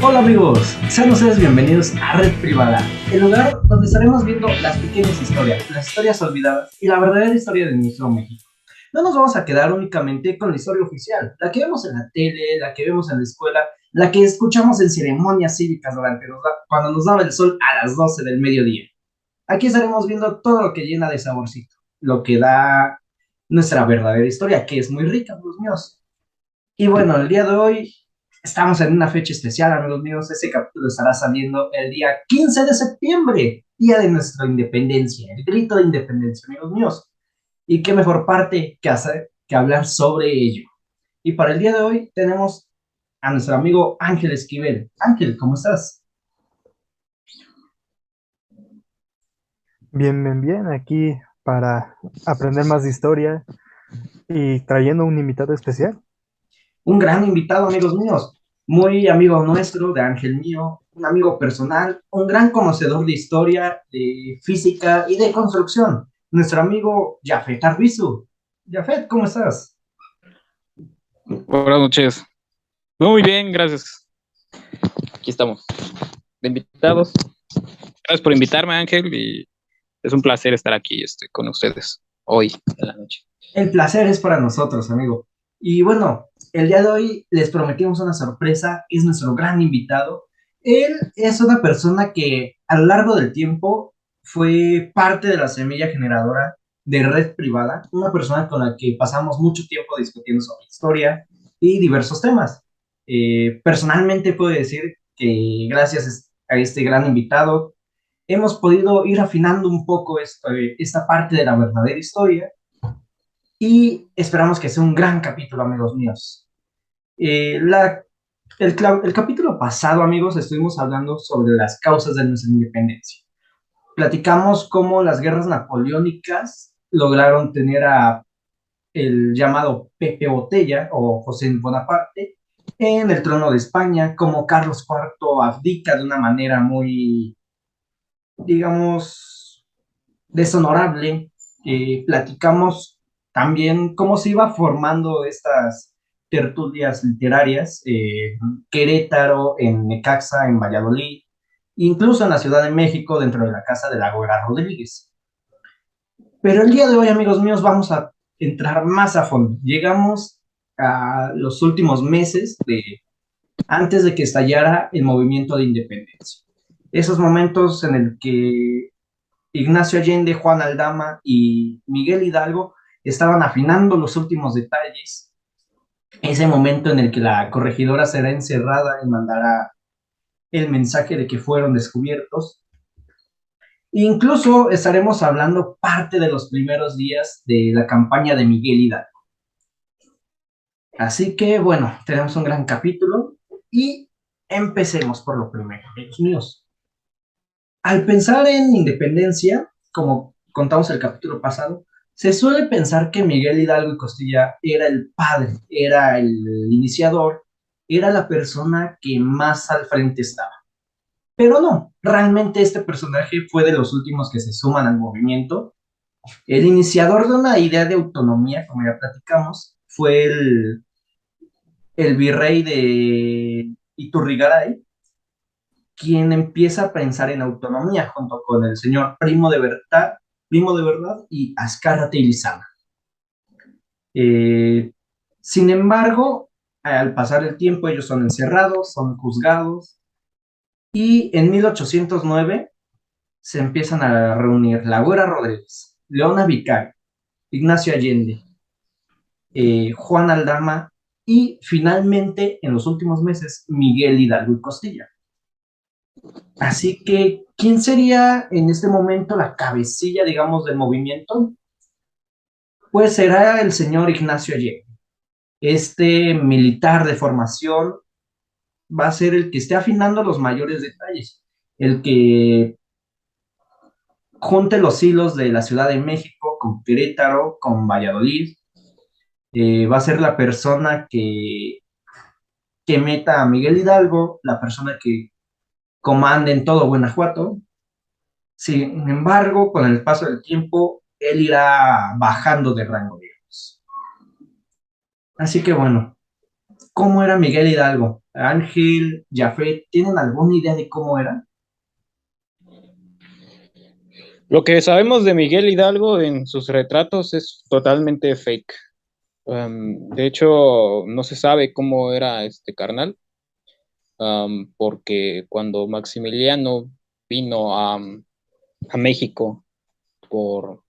Hola amigos, sean ustedes bienvenidos a Red Privada, el lugar donde estaremos viendo las pequeñas historias, las historias olvidadas y la verdadera historia de nuestro México. No nos vamos a quedar únicamente con la historia oficial, la que vemos en la tele, la que vemos en la escuela, la que escuchamos en ceremonias cívicas cuando nos daba el sol a las 12 del mediodía. Aquí estaremos viendo todo lo que llena de saborcito, lo que da nuestra verdadera historia, que es muy rica, amigos míos. Y bueno, el día de hoy estamos en una fecha especial, amigos míos. Ese capítulo estará saliendo el día 15 de septiembre, día de nuestra independencia, el grito de independencia, amigos míos. Y qué mejor parte que hacer que hablar sobre ello. Y para el día de hoy tenemos a nuestro amigo Ángel Esquivel. Ángel, ¿cómo estás? Bien, bien, bien, aquí para aprender más de historia y trayendo un invitado especial. Un gran invitado, amigos míos. Muy amigo nuestro, de Ángel mío, un amigo personal, un gran conocedor de historia, de física y de construcción. Nuestro amigo Jafet Arbizu. Jafet, ¿cómo estás? Buenas noches. Muy bien, gracias. Aquí estamos, de invitados. Gracias por invitarme, Ángel, y es un placer estar aquí con ustedes hoy en la noche. El placer es para nosotros, amigo. Y bueno, el día de hoy les prometimos una sorpresa, es nuestro gran invitado. Él es una persona que a lo largo del tiempo fue parte de la semilla generadora de Red Privada, una persona con la que pasamos mucho tiempo discutiendo sobre historia y diversos temas. Personalmente puedo decir que gracias a este gran invitado hemos podido ir afinando un poco esta parte de la verdadera historia y esperamos que sea un gran capítulo, amigos míos. Eh, la, el capítulo pasado, amigos, estuvimos hablando sobre las causas de nuestra independencia. Platicamos cómo las guerras napoleónicas lograron tener a el llamado Pepe Botella o José Bonaparte en el trono de España, como Carlos IV abdica de una manera muy, digamos, deshonorable. Platicamos también cómo se iba formando estas tertulias literarias, Querétaro, en Necaxa, en Valladolid, incluso en la Ciudad de México, dentro de la casa de la Güera Rodríguez. Pero el día de hoy, amigos míos, vamos a entrar más a fondo. Llegamos a los últimos meses antes de que estallara el movimiento de independencia. Esos momentos en el que Ignacio Allende, Juan Aldama y Miguel Hidalgo estaban afinando los últimos detalles. Ese momento en el que la corregidora será encerrada y mandará el mensaje de que fueron descubiertos. Incluso estaremos hablando parte de los primeros días de la campaña de Miguel Hidalgo. Así que bueno, tenemos un gran capítulo y empecemos por lo primero, amigos míos. Al pensar en independencia, como contamos el capítulo pasado, se suele pensar que Miguel Hidalgo y Costilla era el padre, era el iniciador, era la persona que más al frente estaba. Pero no, realmente este personaje fue de los últimos que se suman al movimiento. El iniciador de una idea de autonomía, como ya platicamos, fue el virrey de Iturrigaray, quien empieza a pensar en autonomía junto con el señor Primo de Verdad y Azcárate y Lizana. Eh, Sin embargo, al pasar el tiempo ellos son encerrados, son juzgados y en 1809 se empiezan a reunir La Güera Rodríguez, Leona Vicario, Ignacio Allende, Juan Aldama y finalmente en los últimos meses Miguel Hidalgo y Costilla. Así que, ¿quién sería en este momento la cabecilla, digamos, del movimiento? Pues será el señor Ignacio Allende. Este militar de formación va a ser el que esté afinando los mayores detalles, el que junte los hilos de la Ciudad de México con Querétaro, con Valladolid. Va a ser la persona que meta a Miguel Hidalgo, la persona que comande en todo Guanajuato. Sin embargo, con el paso del tiempo, él irá bajando de rango, digamos. Así que bueno, cómo era Miguel Hidalgo. Ángel, Jafet, ¿tienen alguna idea de cómo era? Lo que sabemos de Miguel Hidalgo en sus retratos es totalmente fake. De hecho, no se sabe cómo era este carnal, porque cuando Maximiliano vino a México por,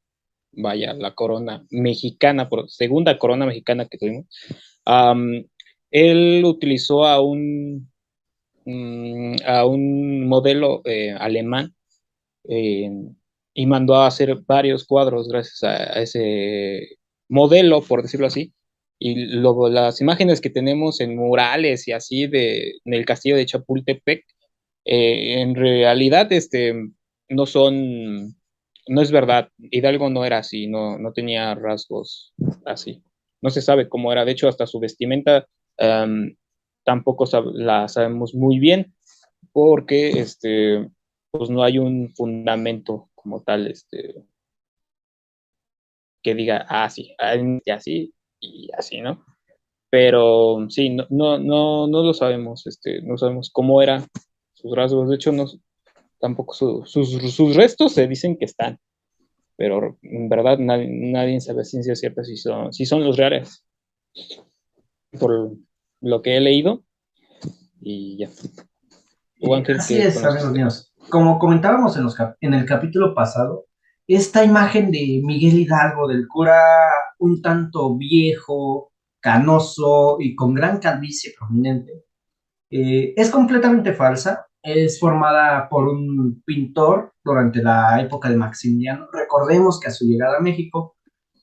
vaya, la corona mexicana, por segunda corona mexicana que tuvimos, am, él utilizó a un modelo alemán, eh, y mandó a hacer varios cuadros gracias a ese modelo, por decirlo así. Y luego las imágenes que tenemos en murales y así en el castillo de Chapultepec, en realidad no son, no es verdad. Hidalgo no era así, no tenía rasgos así. No se sabe cómo era. De hecho, hasta su vestimenta um, tampoco la sabemos muy bien porque pues no hay un fundamento como tal que diga, ah, sí, y así y así, ¿no? Pero sí, no lo sabemos, no sabemos cómo eran sus rasgos. De hecho, no, tampoco sus restos se dicen que están, pero en verdad nadie sabe a ciencia cierta si son los reales, por lo que he leído, y ya. ¿Tú, Ángel, Así qué es, amigos conoces? míos. Como comentábamos en el capítulo pasado, esta imagen de Miguel Hidalgo, del cura un tanto viejo, canoso y con gran calvicie prominente, es completamente falsa. Es formada por un pintor durante la época de Maximiliano. Recordemos que a su llegada a México,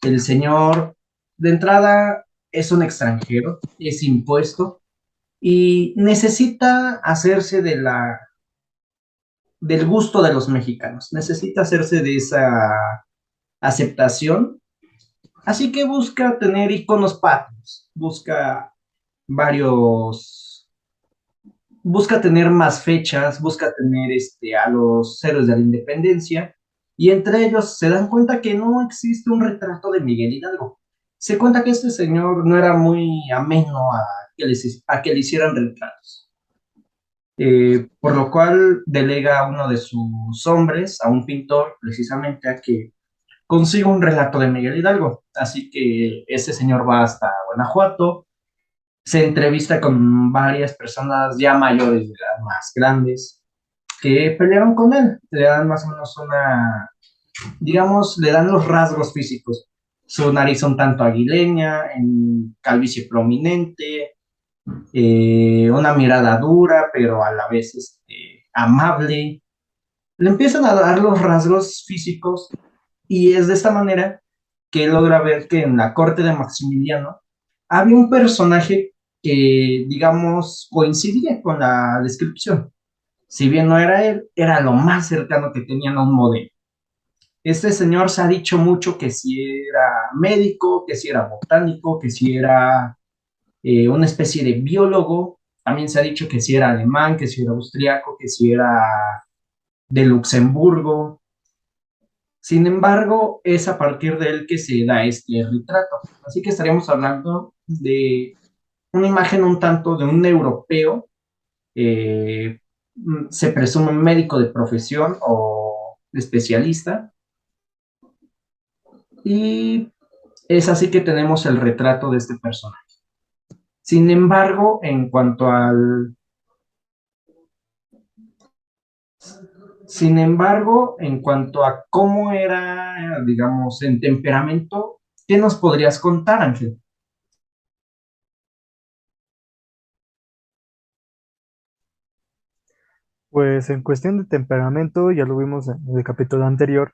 el señor de entrada es un extranjero, es impuesto y necesita hacerse del gusto de los mexicanos, necesita hacerse de esa aceptación, así que busca tener iconos patrios, varios, busca tener más fechas, busca tener a los héroes de la independencia, y entre ellos se dan cuenta que no existe un retrato de Miguel Hidalgo. Se cuenta que este señor no era muy ameno a que le hicieran retratos. Por lo cual delega a uno de sus hombres, a un pintor, precisamente a que consiga un relato de Miguel Hidalgo. Así que ese señor va hasta Guanajuato, se entrevista con varias personas ya mayores, de edad, más grandes, que pelearon con él, le dan más o menos digamos, le dan los rasgos físicos. Su nariz un tanto aguileña, en calvicie prominente, una mirada dura, pero a la vez amable. Le empiezan a dar los rasgos físicos y es de esta manera que logra ver que en la corte de Maximiliano había un personaje que, digamos, coincidía con la descripción. Si bien no era él, era lo más cercano que tenían a un modelo. Este señor se ha dicho mucho que si era médico, que si era botánico, que si era una especie de biólogo. También se ha dicho que si era alemán, que si era austriaco, que si era de Luxemburgo. Sin embargo, es a partir de él que se da este retrato. Así que estaríamos hablando de una imagen un tanto de un europeo, eh, se presume médico de profesión o especialista, y es así que tenemos el retrato de este personaje. Sin embargo, en cuanto a cómo era, digamos, en temperamento, ¿qué nos podrías contar, Ángel? Pues en cuestión de temperamento, ya lo vimos en el capítulo anterior,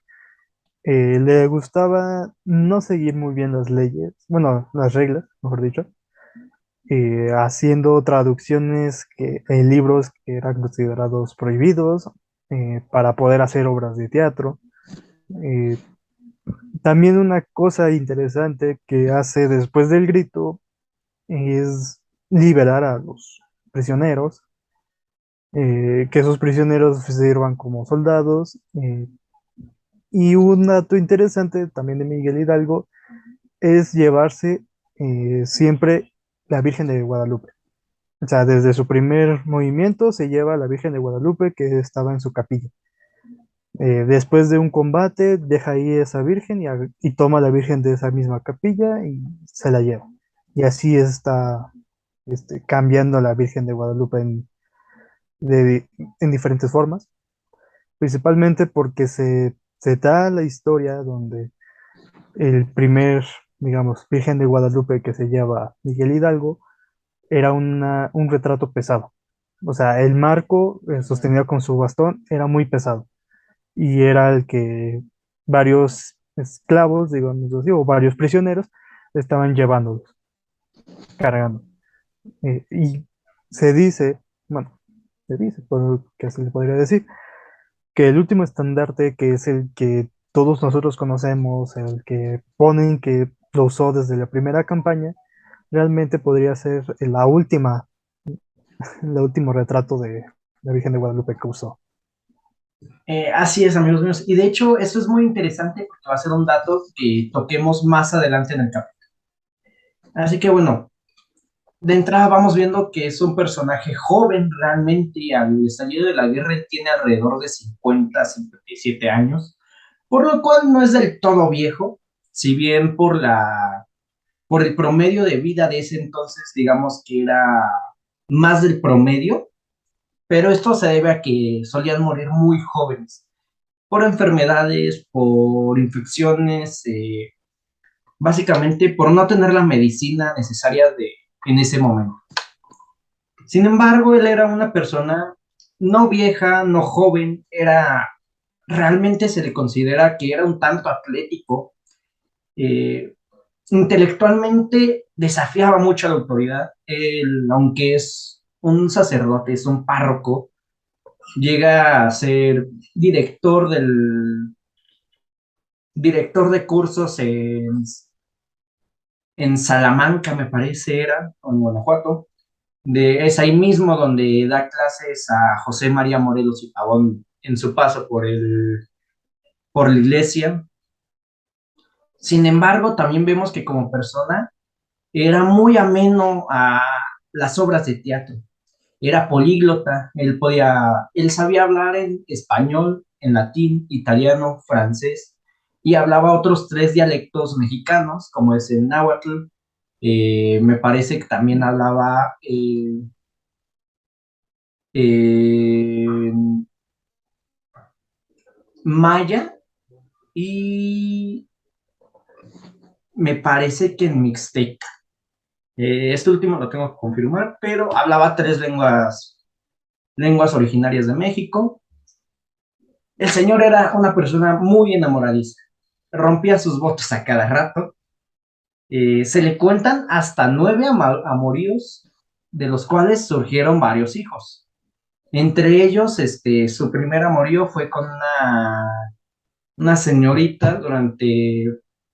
le gustaba no seguir muy bien las leyes, bueno, las reglas, mejor dicho, haciendo traducciones en libros que eran considerados prohibidos, para poder hacer obras de teatro. Eh, También una cosa interesante que hace después del grito es liberar a los prisioneros, que esos prisioneros sirvan como soldados. Y un dato interesante también de Miguel Hidalgo es llevarse siempre la Virgen de Guadalupe. O sea, desde su primer movimiento se lleva a la Virgen de Guadalupe que estaba en su capilla. Después de un combate, deja ahí esa Virgen y toma a la Virgen de esa misma capilla y se la lleva. Y así está cambiando a la Virgen de Guadalupe en diferentes formas, principalmente porque se da la historia donde el primer, digamos, Virgen de Guadalupe que se lleva Miguel Hidalgo era un retrato pesado. O sea, el marco sostenido con su bastón era muy pesado y era el que varios esclavos, digamos así, o varios prisioneros estaban llevándolos, cargando. Y se dice, bueno, se dice, por que se le podría decir, que el último estandarte, que es el que todos nosotros conocemos, el que ponen que lo usó desde la primera campaña, realmente podría ser el último retrato de la Virgen de Guadalupe que usó. Así es, amigos míos. Y de hecho, esto es muy interesante porque va a ser un dato que toquemos más adelante en el capítulo. Así que bueno, de entrada vamos viendo que es un personaje joven realmente. Al estallido de la guerra él tiene alrededor de 57 años, por lo cual no es del todo viejo, si bien por el promedio de vida de ese entonces, digamos que era más del promedio, pero esto se debe a que solían morir muy jóvenes por enfermedades, por infecciones, básicamente por no tener la medicina necesaria en ese momento. Sin embargo, él era una persona no vieja, no joven, realmente se le considera que era un tanto atlético, eh, intelectualmente desafiaba mucho a la autoridad. Él, aunque es un sacerdote, es un párroco, llega a ser director director de cursos en Salamanca, me parece era, o en Guanajuato. Es ahí mismo donde da clases a José María Morelos y Pavón en su paso por la iglesia. Sin embargo, también vemos que como persona era muy ameno a las obras de teatro. Era políglota, él sabía hablar en español, en latín, italiano, francés, y hablaba otros 3 dialectos mexicanos, como es el náhuatl. Me parece que también hablaba eh, maya y me parece que en mixteca. Este último lo tengo que confirmar, pero hablaba 3 lenguas originarias de México. El señor era una persona muy enamoradiza, rompía sus votos a cada rato. Se le cuentan hasta 9 amoríos, de los cuales surgieron varios hijos. Entre ellos, su primer amorío fue con una señorita durante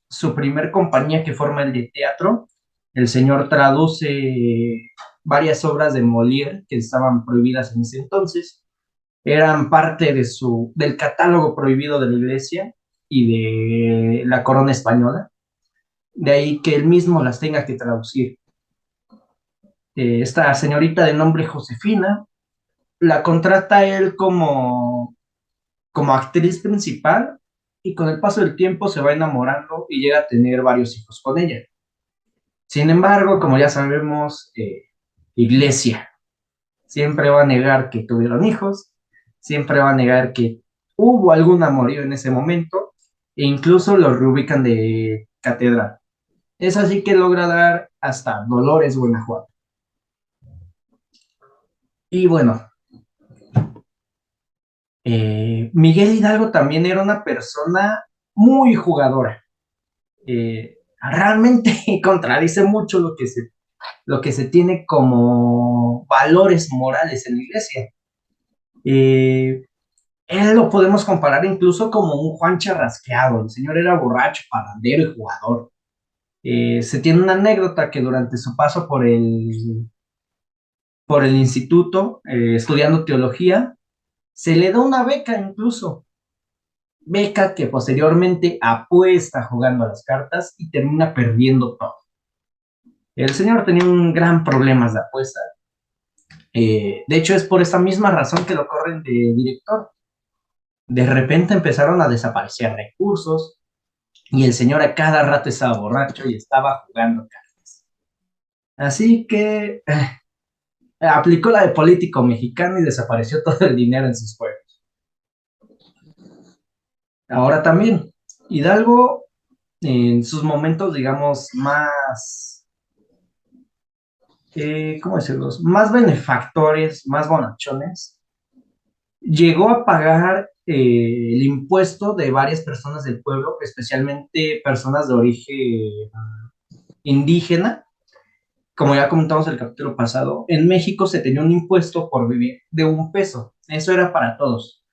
su primer compañía que forma el de teatro. El señor traduce varias obras de Molière que estaban prohibidas en ese entonces. Eran parte del catálogo prohibido de la iglesia y de la corona española. De ahí que él mismo las tenga que traducir. Esta señorita de nombre Josefina la contrata él como actriz principal y con el paso del tiempo se va enamorando y llega a tener varios hijos con ella. Sin embargo, como ya sabemos, Iglesia siempre va a negar que tuvieron hijos, siempre va a negar que hubo algún amorío en ese momento e incluso los reubican de catedral. Es así que logra dar hasta Dolores, Guanajuato. Y bueno, Miguel Hidalgo también era una persona muy jugadora. Realmente contradice mucho lo que se tiene como valores morales en la iglesia. Eh, Él lo podemos comparar incluso como un Juan Charrasqueado. El señor era borracho, parrandero y jugador. Se tiene una anécdota que durante su paso por el instituto, estudiando teología, se le da una beca incluso. Beca que posteriormente apuesta jugando a las cartas y termina perdiendo todo. El señor tenía un gran problema de apuesta De hecho, es por esa misma razón que lo corren de director. De repente empezaron a desaparecer recursos y el señor a cada rato estaba borracho y estaba jugando cartas. Así que aplicó la de político mexicano y desapareció todo el dinero en sus juegos. Ahora también, Hidalgo, en sus momentos, digamos, más, ¿cómo decirlo? Más benefactores, más bonachones, llegó a pagar el impuesto de varias personas del pueblo, especialmente personas de origen indígena. Como ya comentamos el capítulo pasado, en México se tenía un impuesto por vivir de 1 peso. Eso era para todos.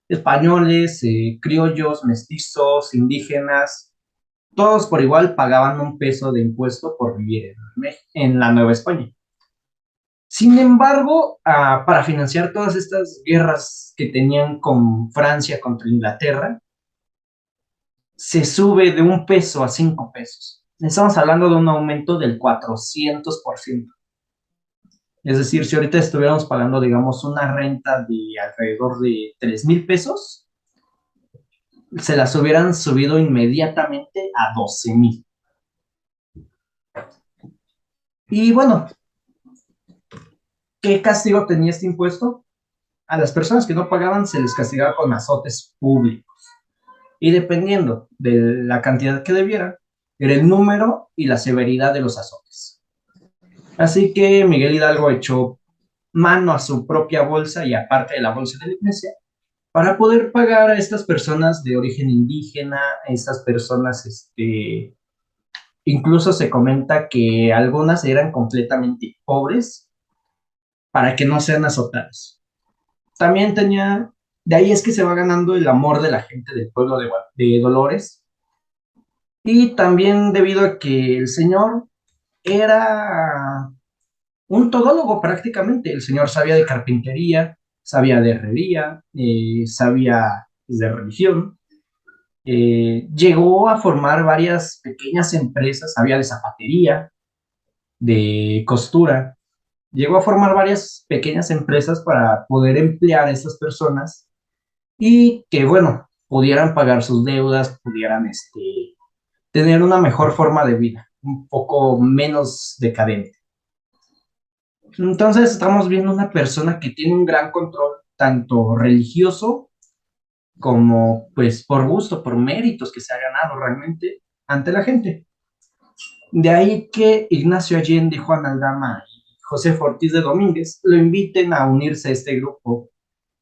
Españoles, criollos, mestizos, indígenas, todos por igual pagaban 1 peso de impuesto por vivir en la Nueva España. Sin embargo, para financiar todas estas guerras que tenían con Francia contra Inglaterra, se sube de 1 peso a 5 pesos. Estamos hablando de un aumento del 400%. Es decir, si ahorita estuviéramos pagando, digamos, una renta de alrededor de 3,000 pesos, se las hubieran subido inmediatamente a 12,000. Y bueno, ¿qué castigo tenía este impuesto? A las personas que no pagaban se les castigaba con azotes públicos. Y dependiendo de la cantidad que debieran, era el número y la severidad de los azotes. Así que Miguel Hidalgo echó mano a su propia bolsa y aparte de la bolsa de la iglesia para poder pagar a estas personas de origen indígena, a estas personas, incluso se comenta que algunas eran completamente pobres para que no sean azotadas. También tenía, de ahí es que se va ganando el amor de la gente del pueblo de Dolores, y también debido a que el señor era un todólogo prácticamente. El señor sabía de carpintería, sabía de herrería, sabía de religión. Llegó a formar varias pequeñas empresas, sabía de zapatería, de costura. Llegó a formar varias pequeñas empresas para poder emplear a estas personas y que, bueno, pudieran pagar sus deudas, pudieran tener una mejor forma de vida, un poco menos decadente. Entonces estamos viendo una persona que tiene un gran control, tanto religioso como pues por gusto, por méritos que se ha ganado realmente ante la gente. De ahí que Ignacio Allende, Juan Aldama y José Ortiz de Domínguez lo inviten a unirse a este grupo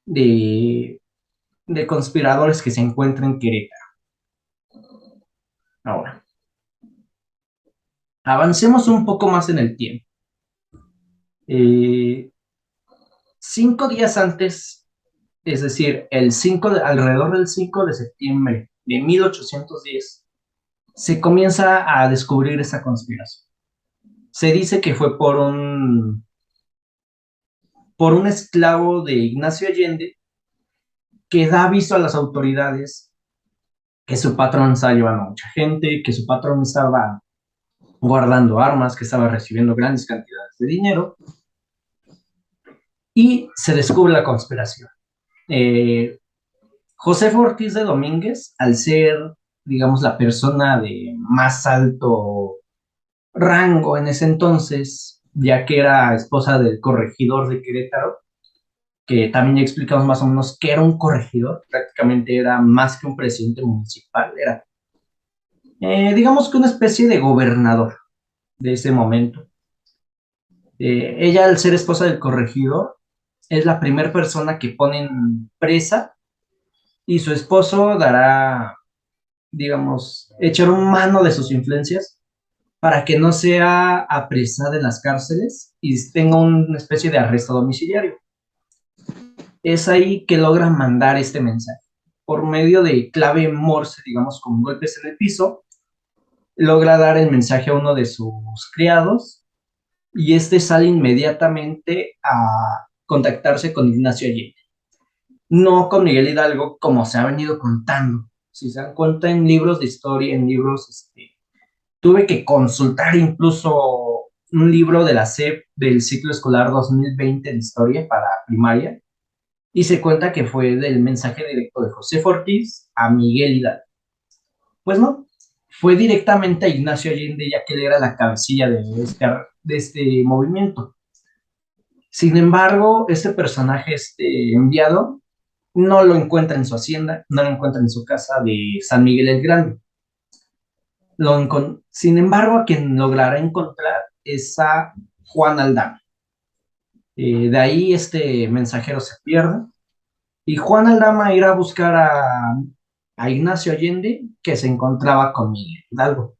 de, de conspiradores que se encuentra en Querétaro. Ahora, avancemos un poco más en el tiempo. 5 días antes, es decir, alrededor del 5 de septiembre de 1810, se comienza a descubrir esa conspiración. Se dice que fue por un esclavo de Ignacio Allende que da aviso a las autoridades que su patrón estaba llevando a mucha gente, que su patrón estaba guardando armas, que estaba recibiendo grandes cantidades de dinero, y se descubre la conspiración. José Ortiz de Domínguez, al ser, digamos, la persona de más alto rango en ese entonces, ya que era esposa del corregidor de Querétaro, que también ya explicamos más o menos qué era un corregidor, prácticamente era más que un presidente municipal, era, digamos que una especie de gobernador de ese momento. Ella, al ser esposa del corregidor, es la primera persona que ponen presa y su esposo dará, digamos, echar un mano de sus influencias para que no sea apresada en las cárceles y tenga una especie de arresto domiciliario. Es ahí que logra mandar este mensaje. Por medio de clave Morse, digamos, con golpes en el piso, logra dar el mensaje a uno de sus criados y este sale inmediatamente a contactarse con Ignacio Allende. No con Miguel Hidalgo, como se ha venido contando. Si se dan cuenta en libros de historia, en libros, tuve que consultar incluso un libro de la SEP del ciclo escolar 2020 de historia para primaria, y se cuenta que fue del mensaje directo de José Ortiz a Miguel Hidalgo. Pues no, fue directamente a Ignacio Allende, ya que él era la cabecilla de este movimiento. Sin embargo, este personaje enviado no lo encuentra en su hacienda, no lo encuentra en su casa de San Miguel el Grande. Sin embargo, a quien logrará encontrar es a Juan Aldama. De ahí este mensajero se pierde y Juan Aldama irá a buscar a Ignacio Allende, que se encontraba con Miguel Hidalgo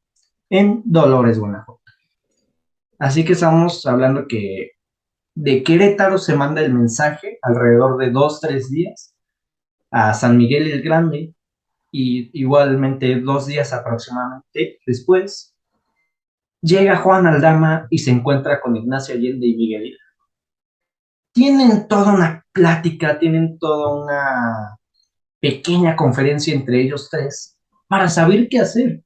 en Dolores, Guanajuato. Así que estamos hablando que de Querétaro se manda el mensaje alrededor de 2, 3 días a San Miguel el Grande, y igualmente 2 días aproximadamente después llega Juan Aldama y se encuentra con Ignacio Allende y Miguel Hidalgo. Tienen toda una plática, tienen toda una pequeña conferencia entre ellos tres para saber qué hacer.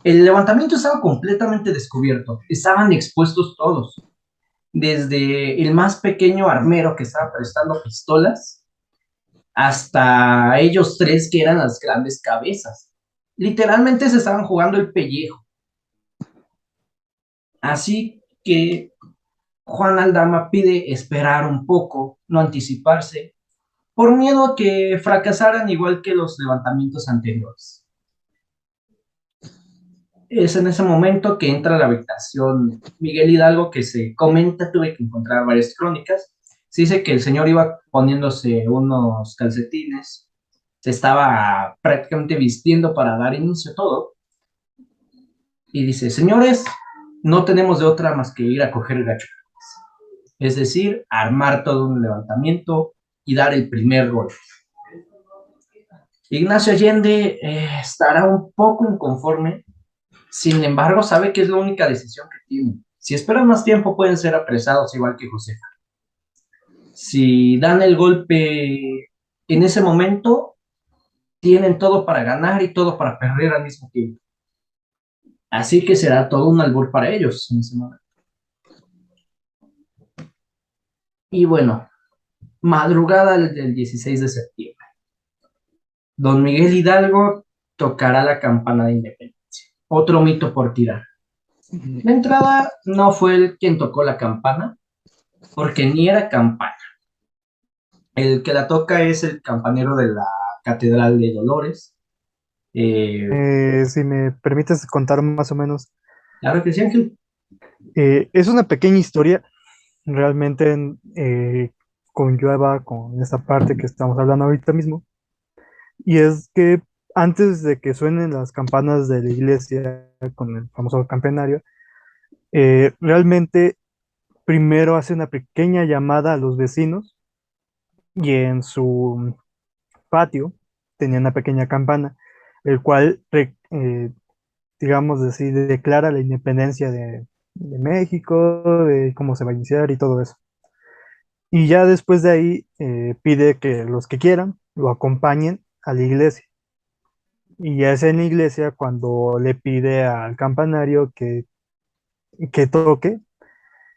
El levantamiento estaba completamente descubierto, estaban expuestos todos, desde el más pequeño armero que estaba prestando pistolas hasta ellos tres que eran las grandes cabezas. Literalmente se estaban jugando el pellejo. Así que Juan Aldama pide esperar un poco, no anticiparse, por miedo a que fracasaran igual que los levantamientos anteriores. Es en ese momento que entra a la habitación Miguel Hidalgo, que se comenta, tuve que encontrar varias crónicas. Se dice que el señor iba poniéndose unos calcetines, se estaba prácticamente vistiendo para dar inicio a todo, y dice: señores, no tenemos de otra más que ir a coger el gacho. Es decir, armar todo un levantamiento y dar el primer golpe. Ignacio Allende estará un poco inconforme, sin embargo sabe que es la única decisión que tiene. Si esperan más tiempo pueden ser apresados igual que Josefa. Si dan el golpe en ese momento, tienen todo para ganar y todo para perder al mismo tiempo. Así que será todo un albur para ellos en ese momento. Y bueno, madrugada del 16 de septiembre. Don Miguel Hidalgo tocará la campana de independencia. Otro mito por tirar. De entrada, no fue él quien tocó la campana, porque ni era campana. El que la toca es el campanero de la Catedral de Dolores. Si me permites contar más o menos, Claro que sí, Ángel. es una pequeña historia, realmente conlleva con esta parte que estamos hablando ahorita mismo, y es que antes de que suenen las campanas de la iglesia con el famoso campanario, realmente primero hace una pequeña llamada a los vecinos y en su patio tenía una pequeña campana, el cual, digamos así, declara la independencia de México, de cómo se va a iniciar y todo eso. Y ya después de ahí pide que los que quieran lo acompañen a la iglesia. Y ya es en la iglesia cuando le pide al campanario que toque,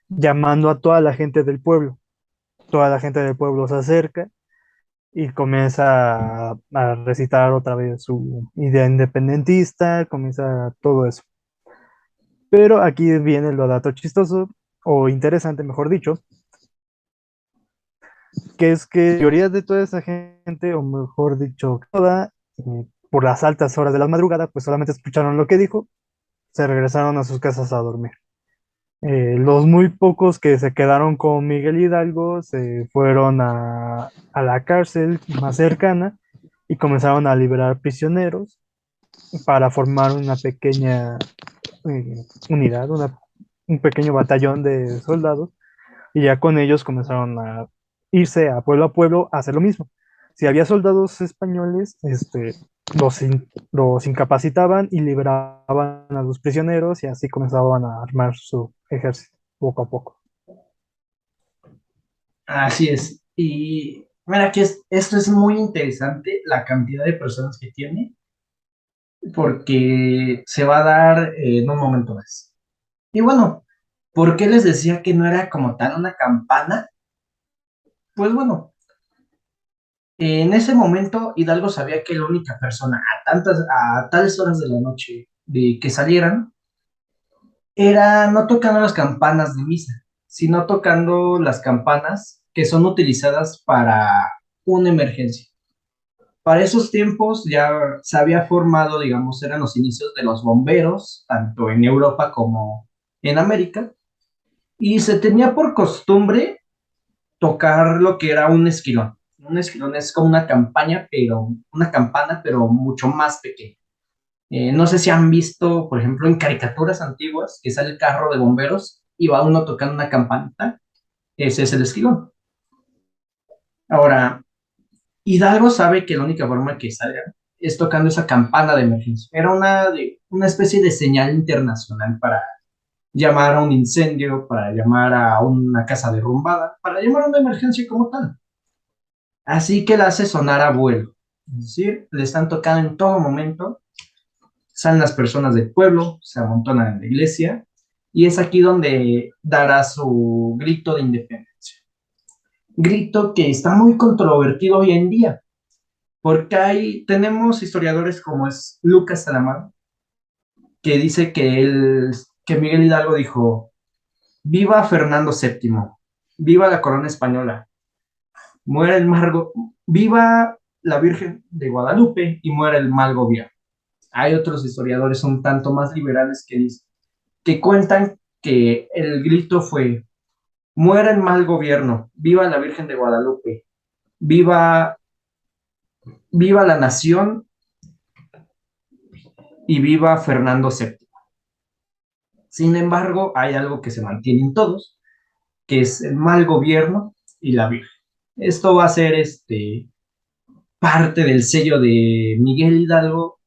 llamando a toda la gente del pueblo. Toda la gente del pueblo se acerca y comienza a recitar otra vez su idea independentista, comienza todo eso. Pero aquí viene lo dato chistoso, o interesante, mejor dicho, que es que la mayoría de toda esa gente, o mejor dicho, toda, por las altas horas de la madrugada, pues solamente escucharon lo que dijo, se regresaron a sus casas a dormir. Los muy pocos que se quedaron con Miguel Hidalgo se fueron a la cárcel más cercana y comenzaron a liberar prisioneros para formar una pequeña unidad, un pequeño batallón de soldados, y ya con ellos comenzaron a irse a pueblo a hacer lo mismo. Si había soldados españoles, los incapacitaban y liberaban a los prisioneros y así comenzaban a armar su ejército poco a poco. Así es. Y mira que esto es muy interesante, la cantidad de personas que tiene, porque se va a dar en un momento más. Y bueno, ¿Por qué les decía que no era como tal una campana? Pues bueno, en ese momento Hidalgo sabía que la única persona a tales horas de la noche de que salieran era no tocando las campanas de misa, sino tocando las campanas que son utilizadas para una emergencia. Para esos tiempos ya se había formado, digamos, eran los inicios de los bomberos, tanto en Europa como en América, y se tenía por costumbre tocar lo que era un esquilón. Un esquilón es como una campana, pero mucho más pequeña. No sé si han visto, por ejemplo, en caricaturas antiguas, que sale el carro de bomberos y va uno tocando una campanita. Ese es el esquilón. Ahora, Hidalgo sabe que la única forma que salga es tocando esa campana de emergencia. Era una especie de señal internacional para llamar a un incendio, para llamar a una casa derrumbada, para llamar a una emergencia como tal. Así que la hace sonar a vuelo. Es decir, le están tocando en todo momento, salen las personas del pueblo, se amontonan en la iglesia, y es aquí donde dará su grito de independencia. Grito que está muy controvertido hoy en día, porque tenemos historiadores como es Lucas Salamán, que dice que Miguel Hidalgo dijo, viva Fernando VII, viva la corona española, muera el margo, viva la Virgen de Guadalupe y muera el mal gobierno. Hay otros historiadores un tanto más liberales que cuentan que el grito fue, muera el mal gobierno, viva la Virgen de Guadalupe, viva, viva la nación y viva Fernando VII. Sin embargo, hay algo que se mantiene en todos, que es el mal gobierno y la Virgen. Esto va a ser parte del sello de Miguel Hidalgo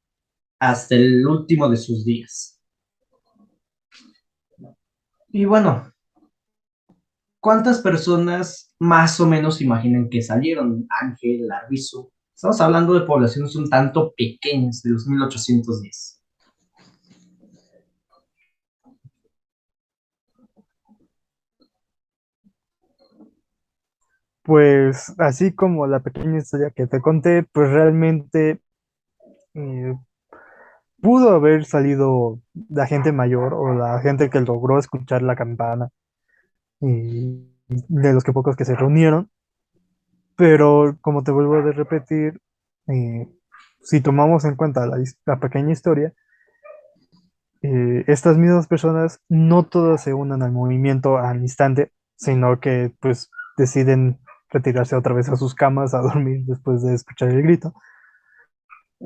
hasta el último de sus días. Y bueno, ¿cuántas personas más o menos imaginan que salieron? Ángel, Arvizu. Estamos hablando de poblaciones un tanto pequeñas de los 1810. Pues así como la pequeña historia que te conté, pues realmente eh, pudo haber salido la gente mayor o la gente que logró escuchar la campana y de los que pocos que se reunieron, pero como te vuelvo a repetir, eh, si tomamos en cuenta la pequeña historia, estas mismas personas no todas se unan al movimiento al instante, sino que pues deciden retirarse otra vez a sus camas a dormir después de escuchar el grito.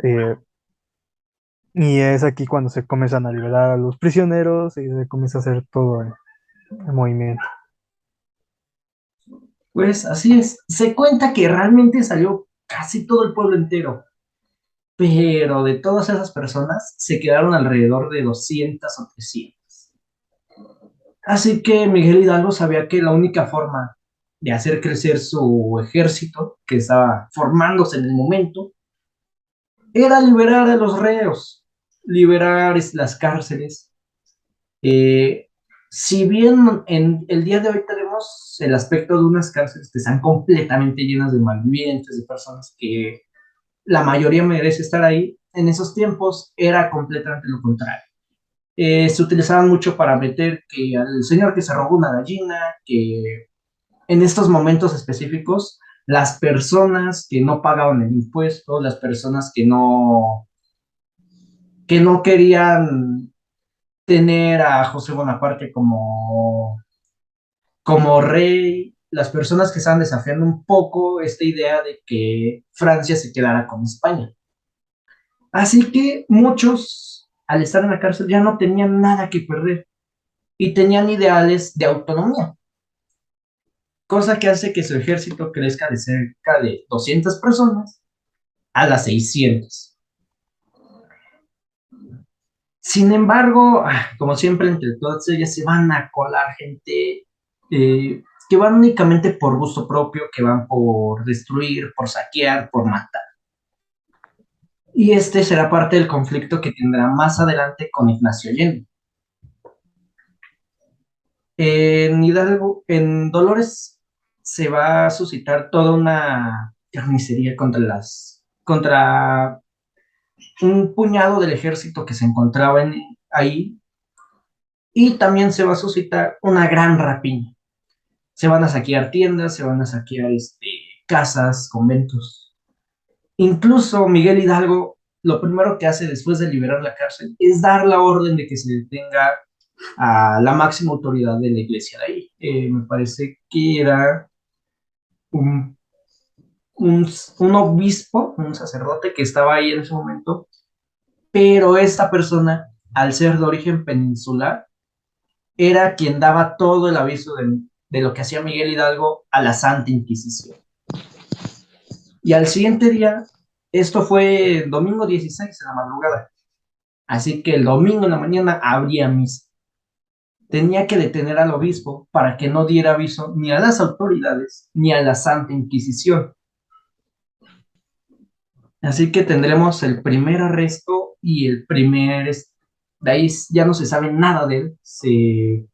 Eh, y es aquí cuando se comienzan a liberar a los prisioneros y se comienza a hacer todo el movimiento. Pues así es. Se cuenta que realmente salió casi todo el pueblo entero, pero de todas esas personas se quedaron alrededor de 200 o 300. Así que Miguel Hidalgo sabía que la única forma de hacer crecer su ejército, que estaba formándose en el momento, era liberar a los reos, liberar las cárceles. Eh, si bien en el día de hoy tenemos el aspecto de unas cárceles que están completamente llenas de malvivientes, de personas que la mayoría merece estar ahí, en esos tiempos era completamente lo contrario. Se utilizaban mucho para meter que al señor que se robó una gallina, que en estos momentos específicos, las personas que no pagaban el impuesto, las personas que no querían tener a José Bonaparte como rey, las personas que estaban desafiando un poco esta idea de que Francia se quedara con España. Así que muchos, al estar en la cárcel, ya no tenían nada que perder y tenían ideales de autonomía, cosa que hace que su ejército crezca de cerca de 200 personas a las 600. Sin embargo, como siempre, entre todas ellas se van a colar gente que van únicamente por gusto propio, que van por destruir, por saquear, por matar. Y este será parte del conflicto que tendrá más adelante con Ignacio Allende. En Hidalgo, en Dolores, se va a suscitar toda una carnicería contra un puñado del ejército que se encontraba ahí, y también se va a suscitar una gran rapiña. Se van a saquear tiendas, se van a saquear casas, conventos. Incluso Miguel Hidalgo, lo primero que hace después de liberar la cárcel es dar la orden de que se detenga a la máxima autoridad de la iglesia de ahí. Me parece que era un, un, un obispo, un sacerdote que estaba ahí en ese momento, pero esta persona, al ser de origen peninsular, era quien daba todo el aviso de lo que hacía Miguel Hidalgo a la Santa Inquisición. Y al siguiente día, esto fue domingo 16 en la madrugada, así que el domingo en la mañana habría misa. Tenía que detener al obispo para que no diera aviso ni a las autoridades ni a la Santa Inquisición. Así que tendremos el primer arresto y el primer... De ahí ya no se sabe nada de él. Se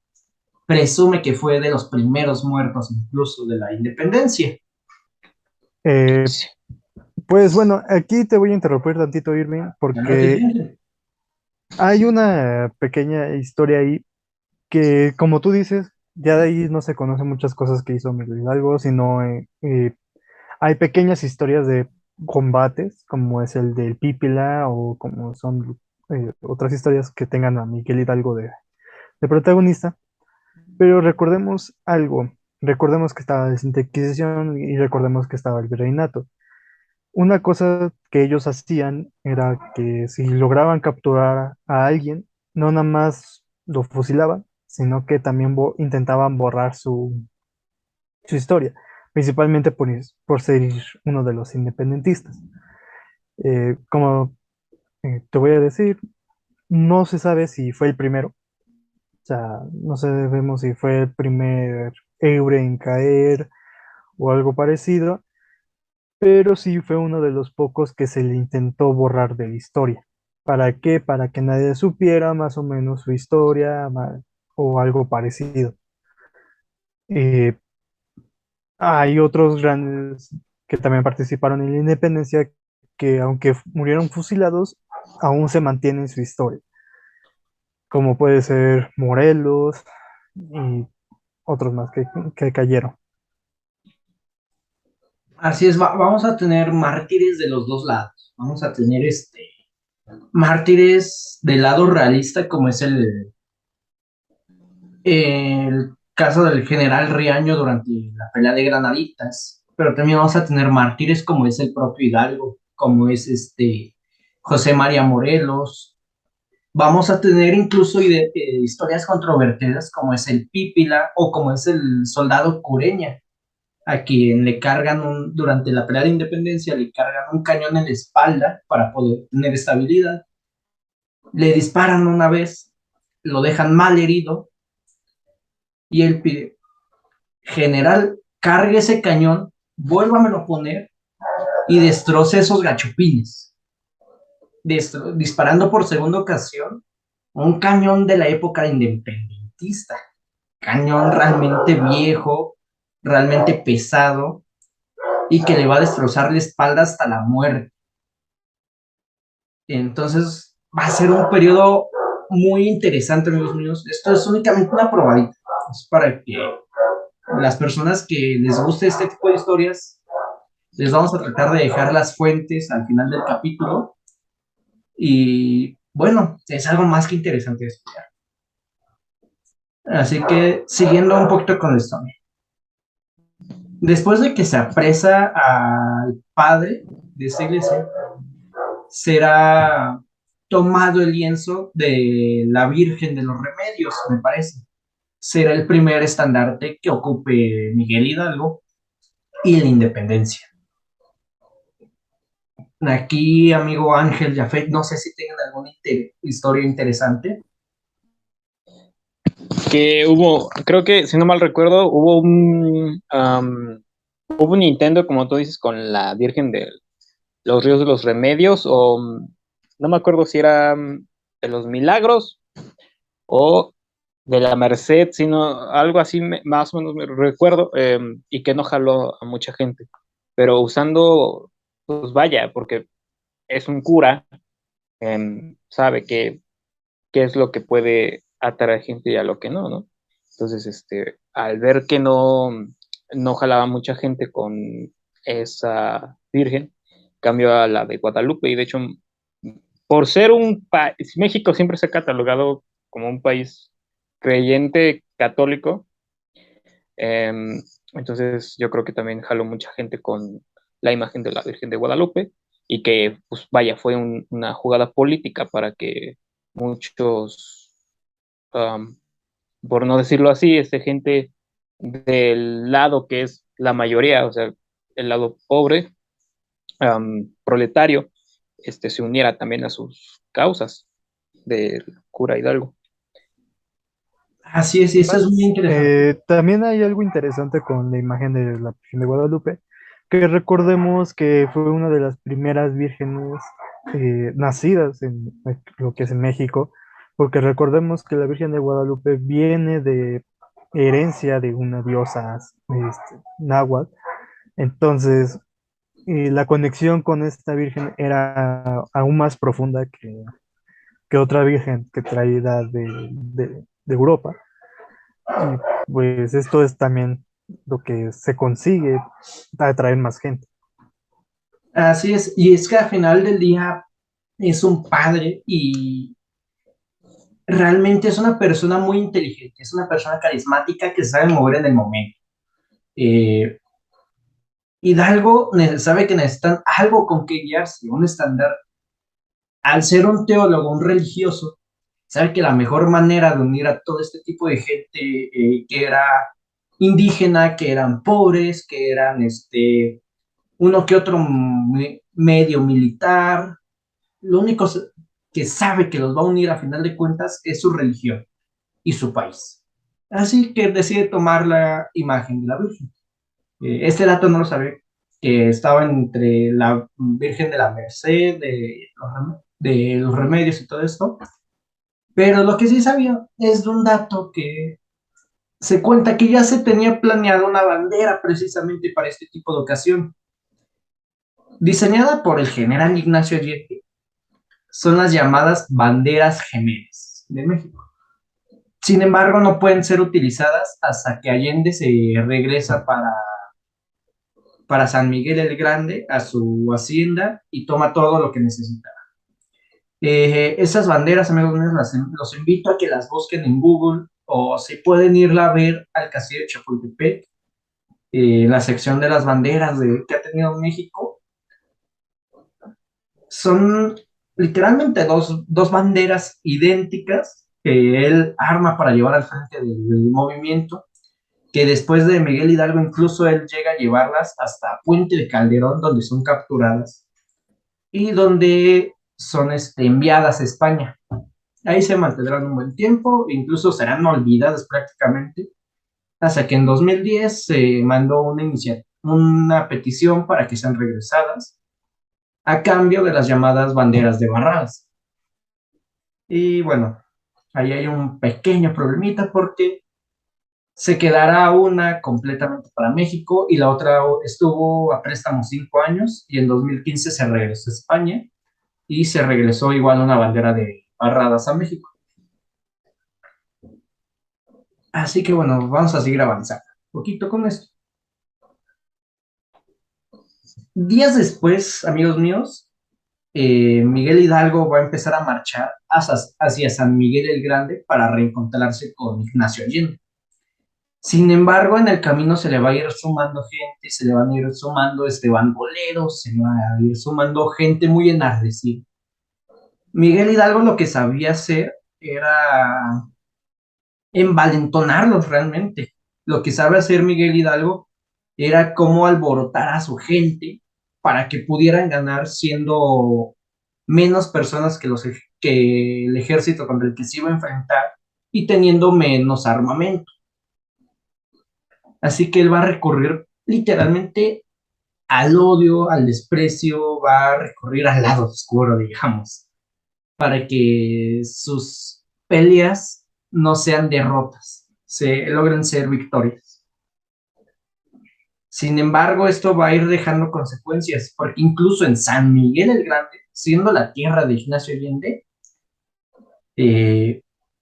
presume que fue de los primeros muertos incluso de la independencia. Eh, pues bueno, aquí te voy a interrumpir tantito, Irving, Claro que porque sí. hay una pequeña historia ahí que, como tú dices, ya de ahí no se conocen muchas cosas que hizo Miguel Hidalgo, sino hay pequeñas historias de combates, como es el del Pípila o como son otras historias que tengan a Miguel Hidalgo de protagonista. Pero recordemos algo, recordemos que estaba la Santa Inquisición y recordemos que estaba el virreinato. Una cosa que ellos hacían era que si lograban capturar a alguien, no nada más lo fusilaban, sino que también intentaban borrar su historia, principalmente por ser uno de los independentistas. Como te voy a decir, no se sabe si fue el primero, o sea, no sabemos si fue el primer Eure en caer o algo parecido, pero sí fue uno de los pocos que se le intentó borrar de la historia. ¿Para qué? Para que nadie supiera más o menos su historia o algo parecido. Eh, Hay otros grandes que también participaron en la independencia que aunque murieron fusilados, aún se mantienen su historia, como puede ser Morelos y otros más que cayeron. Así es, vamos a tener mártires de los dos lados. Vamos a tener mártires del lado realista, como es el caso del general Riaño durante la pelea de Granaditas, pero también vamos a tener mártires como es el propio Hidalgo, como es José María Morelos. Vamos a tener incluso historias controvertidas como es el Pípila o como es el soldado Cureña, a quien le cargan durante la pelea de independencia, le cargan un cañón en la espalda para poder tener estabilidad. Le disparan una vez, lo dejan mal herido y él pide, general, cargue ese cañón, vuélvamelo a poner y destroce esos gachupines. Disparando por segunda ocasión un cañón de la época independentista. Cañón realmente viejo, realmente pesado y que le va a destrozar la espalda hasta la muerte. Entonces va a ser un periodo muy interesante, amigos míos. Esto es únicamente una probadita. Es para que las personas que les guste este tipo de historias, les vamos a tratar de dejar las fuentes al final del capítulo. Y bueno, es algo más que interesante de estudiar. Así que siguiendo un poquito con la historia. Después de que se apresa al padre de esta iglesia, será tomado el lienzo de la Virgen de los Remedios, me parece. Será el primer estandarte que ocupe Miguel Hidalgo y la independencia. Aquí, amigo Ángel Jafet, no sé si tienen alguna historia interesante. Que hubo, creo que, si no mal recuerdo, hubo un Nintendo, como tú dices, con la Virgen de los Ríos de los Remedios, o no me acuerdo si era de los Milagros o de la Merced, sino algo así más o menos me recuerdo, y que no jaló a mucha gente. Pero usando, pues vaya, porque es un cura, sabe qué es lo que puede atraer gente y a lo que no, ¿no? Entonces, al ver que no jalaba mucha gente con esa virgen, cambió a la de Guadalupe y de hecho, por ser un país, México siempre se ha catalogado como un país creyente católico, entonces yo creo que también jaló mucha gente con la imagen de la Virgen de Guadalupe y que, pues vaya, fue una jugada política para que muchos, um, por no decirlo así, gente del lado que es la mayoría, o sea, el lado pobre, proletario, se uniera también a sus causas del cura Hidalgo. Así es, y eso es muy interesante. También hay algo interesante con la imagen de la Virgen de Guadalupe, que recordemos que fue una de las primeras vírgenes nacidas en lo que es en México, porque recordemos que la Virgen de Guadalupe viene de herencia de una diosa náhuatl. Entonces, la conexión con esta virgen era aún más profunda que otra virgen que traída de Europa. Y pues esto es también lo que se consigue, atraer más gente. Así es, y es que al final del día es un padre y realmente es una persona muy inteligente, es una persona carismática que sabe mover en el momento. Eh, Hidalgo sabe que necesitan algo con que guiarse, un estándar. Al ser un teólogo, un religioso, sabe que la mejor manera de unir a todo este tipo de gente que era indígena, que eran pobres, que eran uno que otro medio militar, lo único que sabe que los va a unir a final de cuentas es su religión y su país. Así que decide tomar la imagen de la Virgen. Este dato no lo sabía, que estaba entre la Virgen de la Merced, de los remedios y todo esto, pero lo que sí sabía es de un dato que se cuenta que ya se tenía planeado una bandera precisamente para este tipo de ocasión, diseñada por el general Ignacio Allende. Son las llamadas banderas gemelas de México. Sin embargo, no pueden ser utilizadas hasta que Allende se regresa para San Miguel el Grande, a su hacienda, y toma todo lo que necesita. Esas banderas, amigos míos, los invito a que las busquen en Google o si pueden irla a ver al Castillo de Chapultepec, en la sección de las banderas que ha tenido México. Son literalmente dos banderas idénticas que él arma para llevar al frente del movimiento, que después de Miguel Hidalgo incluso él llega a llevarlas hasta Puente de Calderón, donde son capturadas y donde son enviadas a España. Ahí se mantendrán un buen tiempo, incluso serán olvidadas prácticamente, hasta que en 2010 se mandó una petición para que sean regresadas a cambio de las llamadas banderas de barradas. Y bueno, ahí hay un pequeño problemita porque se quedará una completamente para México y la otra estuvo a préstamo 5 años y en 2015 se regresó a España y se regresó igual una bandera de barradas a México. Así que bueno, vamos a seguir avanzando un poquito con esto. Días después, amigos míos, Miguel Hidalgo va a empezar a marchar hacia San Miguel el Grande para reencontrarse con Ignacio Allende. Sin embargo, en el camino se le va a ir sumando gente, se le van a ir sumando bandoleros, se le va a ir sumando gente muy enardecida. Miguel Hidalgo lo que sabía hacer era envalentonarlos realmente. Lo que sabe hacer Miguel Hidalgo era cómo alborotar a su gente para que pudieran ganar siendo menos personas que el ejército contra el que se iba a enfrentar y teniendo menos armamento. Así que él va a recurrir literalmente al odio, al desprecio, va a recurrir al lado oscuro, digamos, para que sus peleas no sean derrotas, se logren ser victorias. Sin embargo, esto va a ir dejando consecuencias, porque incluso en San Miguel el Grande, siendo la tierra de Ignacio Allende,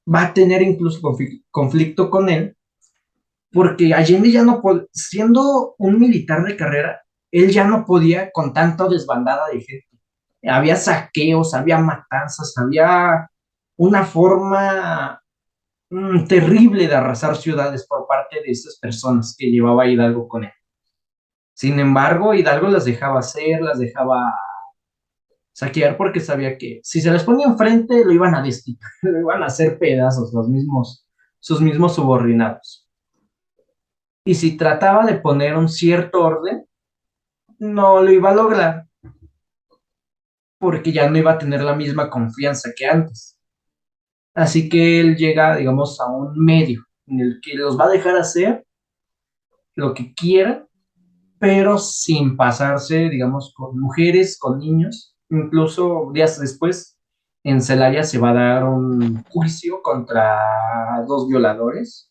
va a tener incluso conflicto con él, porque Allende ya no podía, siendo un militar de carrera, él ya no podía con tanta desbandada de gente. Había saqueos, había matanzas, había una forma terrible de arrasar ciudades por parte de esas personas que llevaba Hidalgo con él. Sin embargo, Hidalgo las dejaba hacer, las dejaba saquear porque sabía que si se les ponía enfrente lo iban a destituir, lo iban a hacer pedazos sus mismos subordinados. Y si trataba de poner un cierto orden, no lo iba a lograr porque ya no iba a tener la misma confianza que antes. Así que él llega, digamos, a un medio en el que los va a dejar hacer lo que quieran, pero sin pasarse, digamos, con mujeres, con niños. Incluso días después, en Celaya se va a dar un juicio contra dos violadores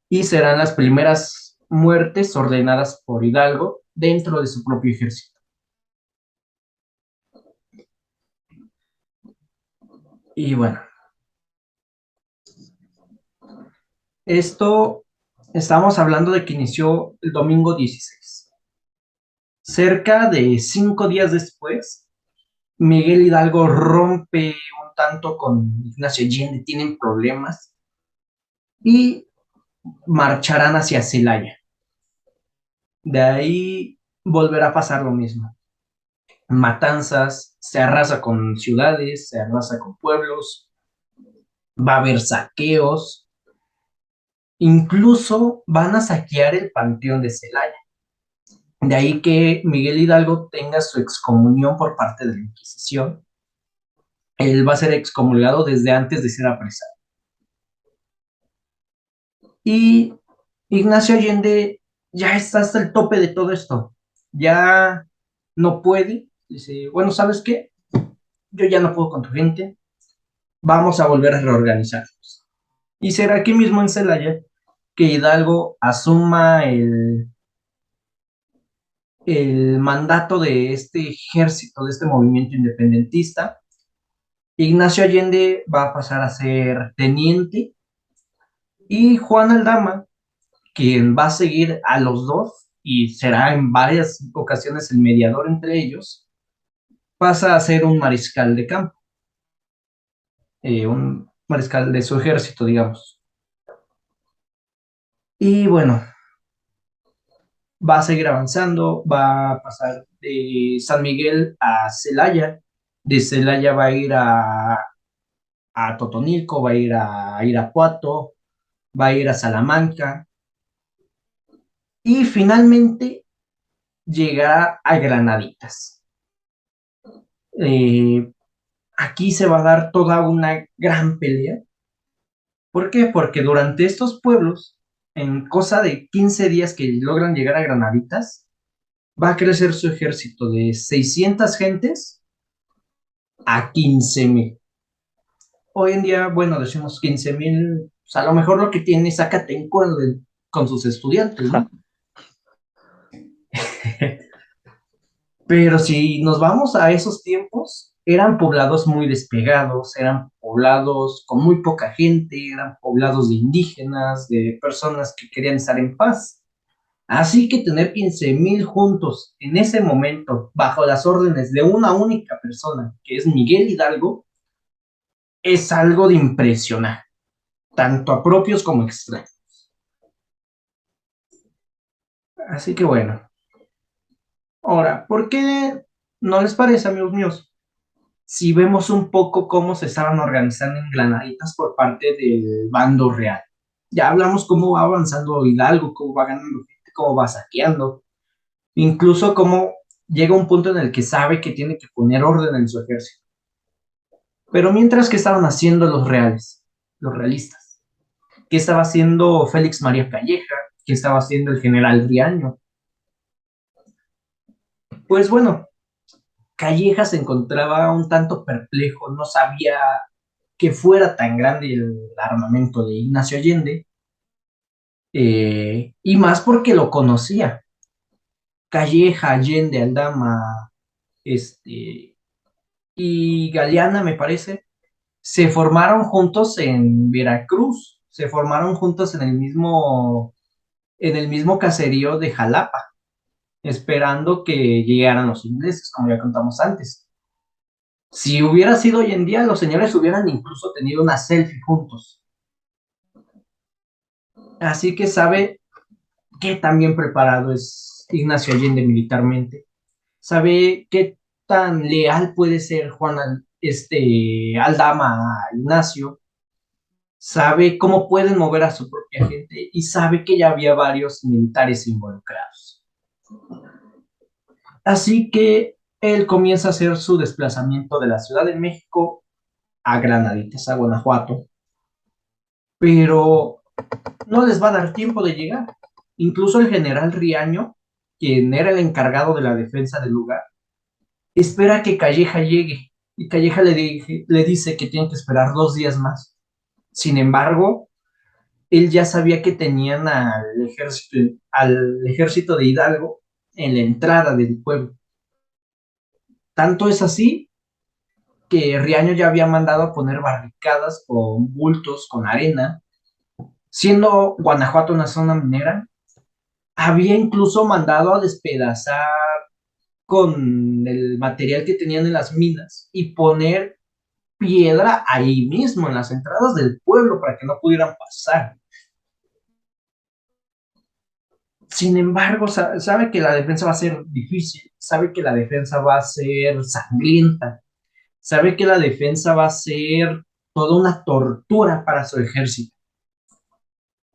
y serán las primeras muertes ordenadas por Hidalgo dentro de su propio ejército. Y bueno, esto estamos hablando de que inició el domingo 16. Cerca de 5 días después, Miguel Hidalgo rompe un tanto con Ignacio Allende, tienen problemas y marcharán hacia Celaya. De ahí volverá a pasar lo mismo. Matanzas, se arrasa con ciudades, se arrasa con pueblos, va a haber saqueos, incluso van a saquear el panteón de Celaya. De ahí que Miguel Hidalgo tenga su excomunión por parte de la Inquisición. Él va a ser excomulgado desde antes de ser apresado. Y Ignacio Allende ya está hasta el tope de todo esto. Ya no puede. Dice, bueno, ¿sabes qué? Yo ya no puedo con tu gente. Vamos a volver a reorganizarnos. Y será aquí mismo en Celaya que Hidalgo asuma el mandato de este ejército, de este movimiento independentista. Ignacio Allende va a pasar a ser teniente y Juan Aldama, quien va a seguir a los dos y será en varias ocasiones el mediador entre ellos, pasa a ser un mariscal de campo, un mariscal de su ejército, digamos. Y bueno, va a seguir avanzando, va a pasar de San Miguel a Celaya, de Celaya va a ir a Totonilco, va a ir a Irapuato, va a ir a Salamanca y finalmente llegará a Granaditas. Eh, Aquí se va a dar toda una gran pelea. ¿Por qué? Porque durante estos pueblos, en cosa de 15 días que logran llegar a Granaditas, va a crecer su ejército de 600 gentes a 15,000. Hoy en día, bueno, decimos 15,000, pues a lo mejor lo que tiene es Zacatenco con sus estudiantes, ¿no? Pero si nos vamos a esos tiempos, eran poblados muy despegados, eran poblados con muy poca gente, eran poblados de indígenas, de personas que querían estar en paz. Así que tener 15,000 juntos en ese momento, bajo las órdenes de una única persona, que es Miguel Hidalgo, es algo de impresionar, tanto a propios como extraños. Así que bueno, ahora, ¿por qué no les parece, amigos míos? Si vemos un poco cómo se estaban organizando en Granaditas por parte del bando real. Ya hablamos cómo va avanzando Hidalgo, cómo va ganando gente, cómo va saqueando, incluso cómo llega un punto en el que sabe que tiene que poner orden en su ejército. Pero mientras, ¿qué estaban haciendo los reales, los realistas? ¿Qué estaba haciendo Félix María Calleja? ¿Qué estaba haciendo el general Riaño? Pues bueno, Calleja se encontraba un tanto perplejo, no sabía que fuera tan grande el armamento de Ignacio Allende, y más porque lo conocía. Calleja, Allende, Aldama, este, y Galeana, me parece, se formaron juntos en Veracruz, se formaron juntos en el mismo caserío de Jalapa, esperando que llegaran los ingleses, como ya contamos antes. Si hubiera sido hoy en día, los señores hubieran incluso tenido una selfie juntos. Así que sabe qué tan bien preparado es Ignacio Allende militarmente. Sabe qué tan leal puede ser Aldama a Ignacio. Sabe cómo pueden mover a su propia gente y sabe que ya había varios militares involucrados. Así que él comienza a hacer su desplazamiento de la Ciudad de México a Granaditas, a Guanajuato, pero no les va a dar tiempo de llegar. Incluso el general Riaño, quien era el encargado de la defensa del lugar, espera que Calleja llegue y Calleja le dice que tiene que esperar 2 días más. Sin embargo, él ya sabía que tenían al ejército de Hidalgo en la entrada del pueblo. Tanto es así que Riaño ya había mandado a poner barricadas con bultos, con arena. Siendo Guanajuato una zona minera, había incluso mandado a despedazar con el material que tenían en las minas y poner piedra ahí mismo, en las entradas del pueblo, para que no pudieran pasar. Sin embargo, sabe que la defensa va a ser difícil, sabe que la defensa va a ser sangrienta, sabe que la defensa va a ser toda una tortura para su ejército.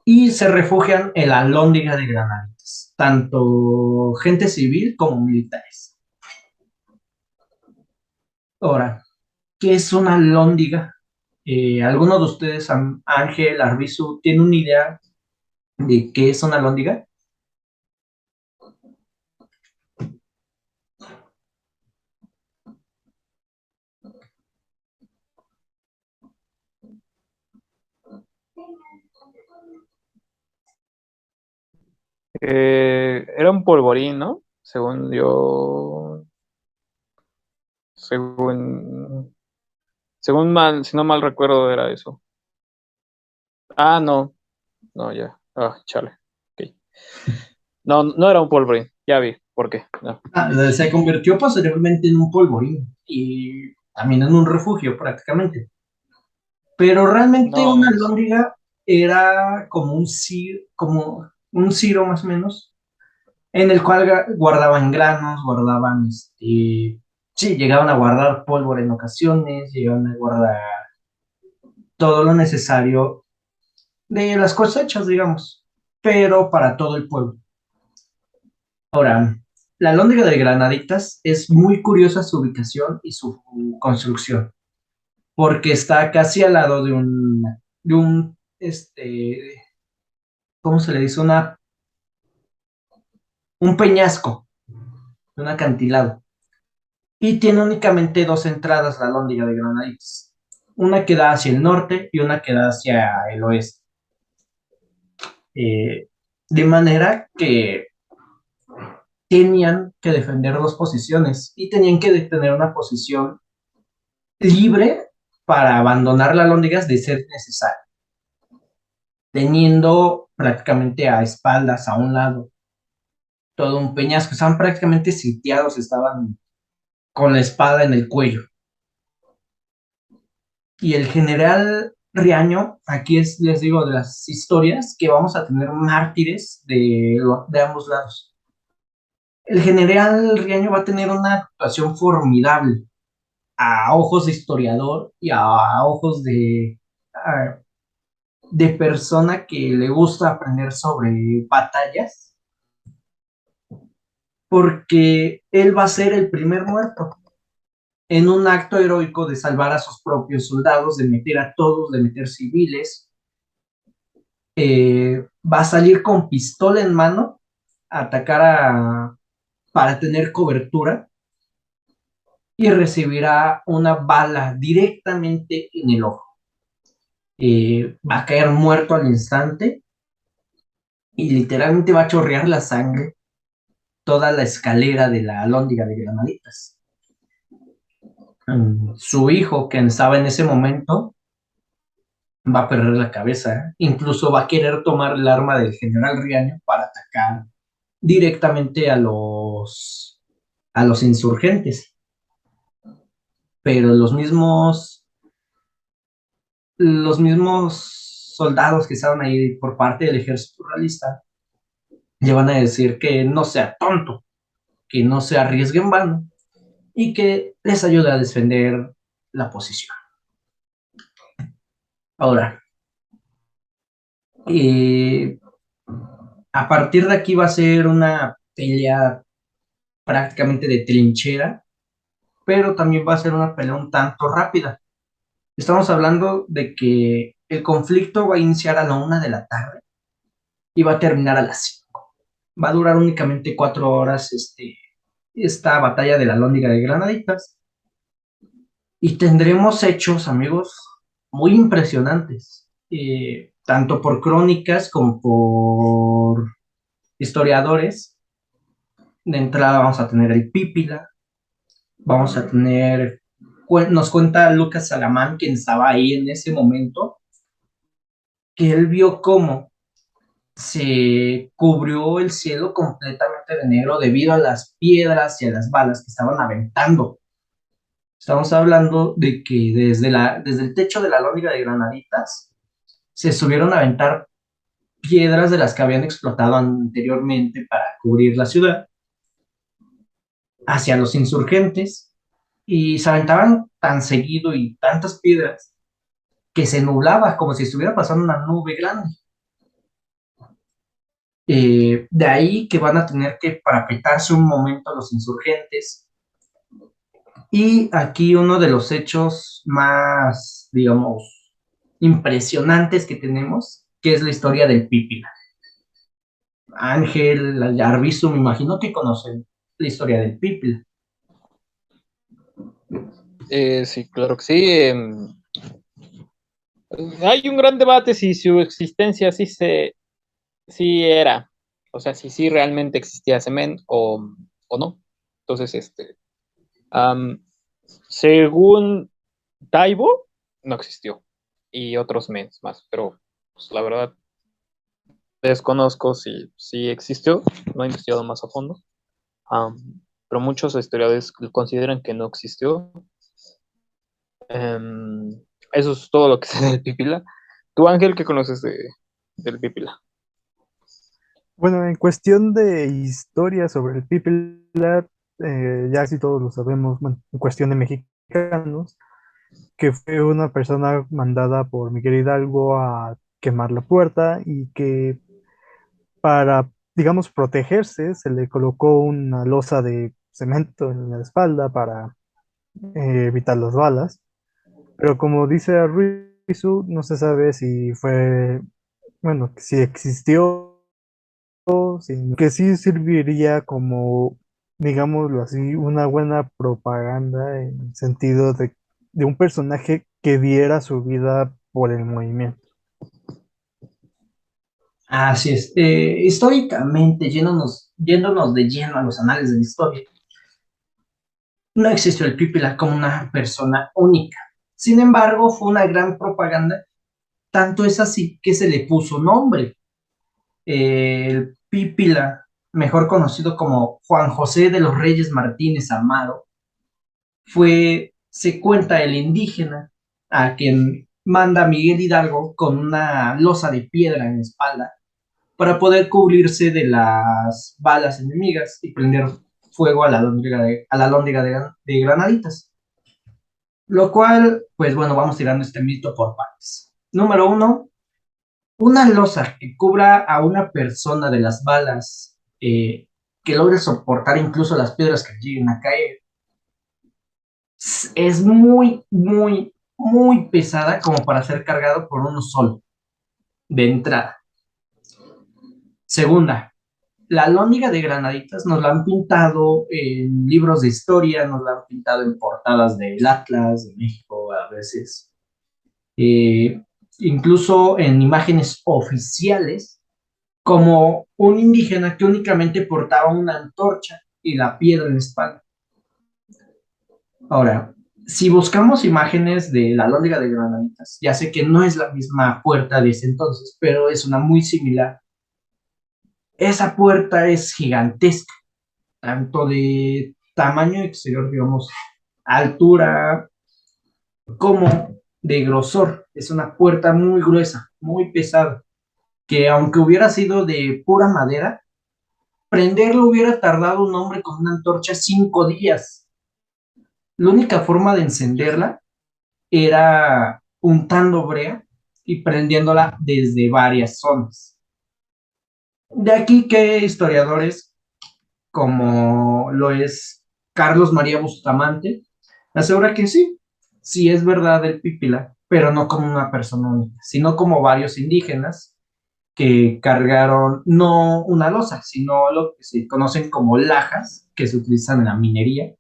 Y se refugian en la Alhóndiga de Granaditas, tanto gente civil como militares. Ahora, ¿qué es una alhóndiga? ¿Alguno de ustedes, Ángel, Arbizu, tiene una idea de qué es una alhóndiga? Era un polvorín, ¿no? Según yo, según, según mal, si no mal recuerdo, era eso. Ah, no, no, ya. Ah, chale. Ok. No, no era un polvorín, ya vi, ¿por qué? No. Se convirtió posteriormente en un polvorín y también en un refugio prácticamente. Pero realmente No, una es- alhóndiga era como un ciro más o menos, en el cual guardaban granos, sí, llegaban a guardar pólvora en ocasiones, llegaban a guardar todo lo necesario de las cosechas, digamos, pero para todo el pueblo. Ahora, la Alhóndiga de Granaditas es muy curiosa su ubicación y su construcción, porque está casi al lado de un, ¿cómo se le dice? Un peñasco, un acantilado. Y tiene únicamente dos entradas la Alhóndiga de Granaditas. Una que da hacia el norte y una que da hacia el oeste. Eh, de manera que tenían que defender dos posiciones y tenían que tener una posición libre para abandonar la Londres de ser necesario, teniendo prácticamente a espaldas, a un lado, todo un peñasco. Estaban prácticamente sitiados, estaban con la espada en el cuello. Y el general Riaño, aquí les digo de las historias, que vamos a tener mártires de ambos lados. El general Riaño va a tener una actuación formidable a ojos de historiador y a ojos de persona que le gusta aprender sobre batallas, porque él va a ser el primer muerto en un acto heroico de salvar a sus propios soldados, de meter a todos, de meter civiles. Va a salir con pistola en mano a atacar para tener cobertura y recibirá una bala directamente en el ojo. va a caer muerto al instante y literalmente va a chorrear la sangre toda la escalera de la Alhóndiga de Granaditas. Su hijo, que estaba en ese momento, va a perder la cabeza. Incluso va a querer tomar el arma del general Riaño para atacar directamente a los insurgentes. Pero los mismos soldados que estaban ahí por parte del ejército realista le van a decir que no sea tonto, que no se arriesgue en vano y que les ayude a defender la posición. Ahora, a partir de aquí va a ser una pelea prácticamente de trinchera, pero también va a ser una pelea un tanto rápida. Estamos hablando de que el conflicto va a iniciar a la 1 de la tarde y va a terminar a las 5. Va a durar únicamente 4 horas esta batalla de la Alhóndiga de Granaditas. Y tendremos hechos, amigos, muy impresionantes, tanto por crónicas como por historiadores. De entrada vamos a tener el Pípila, vamos a tener, nos cuenta Lucas Salamán, quien estaba ahí en ese momento, que él vio cómo se cubrió el cielo completamente de negro debido a las piedras y a las balas que estaban aventando. Estamos hablando de que desde el techo de la Alhóndiga de Granaditas se subieron a aventar piedras de las que habían explotado anteriormente para cubrir la ciudad hacia los insurgentes y se aventaban tan seguido y tantas piedras que se nublaba como si estuviera pasando una nube grande. De ahí que van a tener que parapetarse un momento los insurgentes. Y aquí uno de los hechos más, digamos, impresionantes que tenemos, que es la historia del Pípila. Ángel, Arvizu, me imagino que conocen la historia del Pípila. Sí, claro que sí. Hay un gran debate si su existencia sí era, o sea, si sí realmente existía ese men o no. Entonces, según Taibo, no existió. Y otros mens más, pero pues, la verdad desconozco si existió, no he investigado más a fondo. Um, pero muchos historiadores consideran que no existió. Eso es todo lo que sé del Pipila. ¿Tú, Ángel, qué conoces del Pipila? Bueno, en cuestión de historia sobre el Pipilat, ya sí todos lo sabemos, bueno, en cuestión de mexicanos, que fue una persona mandada por Miguel Hidalgo a quemar la puerta y que para, digamos, protegerse se le colocó una losa de cemento en la espalda para evitar las balas. Pero como dice Arvizu, no se sabe si fue, bueno, si existió, que sí serviría como, digámoslo así, una buena propaganda en el sentido de un personaje que diera su vida por el movimiento. Así es. Históricamente, yéndonos de lleno a los anales de la historia, no existió el Pípila como una persona única. Sin embargo, fue una gran propaganda, tanto es así que se le puso nombre. El Pípila, mejor conocido como Juan José de los Reyes Martínez Amaro, se cuenta el indígena a quien manda Miguel Hidalgo con una losa de piedra en la espalda para poder cubrirse de las balas enemigas y prender fuego a la alhóndiga de Granaditas. Lo cual, pues bueno, vamos tirando este mito por partes. Número 1, una losa que cubra a una persona de las balas, que logre soportar incluso las piedras que lleguen a caer, es muy, muy, muy pesada como para ser cargado por uno solo, de entrada. Segunda, la Alhóndiga de Granaditas nos la han pintado en libros de historia, nos la han pintado en portadas del Atlas de México a veces. incluso en imágenes oficiales, como un indígena que únicamente portaba una antorcha y la piedra en la espalda. Ahora, si buscamos imágenes de la Lóndiga de Granaditas, ya sé que no es la misma puerta de ese entonces, pero es una muy similar. Esa puerta es gigantesca, tanto de tamaño exterior, digamos, altura, como de grosor. Es una puerta muy gruesa, muy pesada, que aunque hubiera sido de pura madera, prenderlo hubiera tardado un hombre con una antorcha 5 días. La única forma de encenderla era untando brea y prendiéndola desde varias zonas. De aquí que historiadores, como lo es Carlos María Bustamante, asegura que sí, sí es verdad el Pípila, pero no como una persona única, sino como varios indígenas que cargaron no una losa, sino lo que se conocen como lajas, que se utilizan en la minería.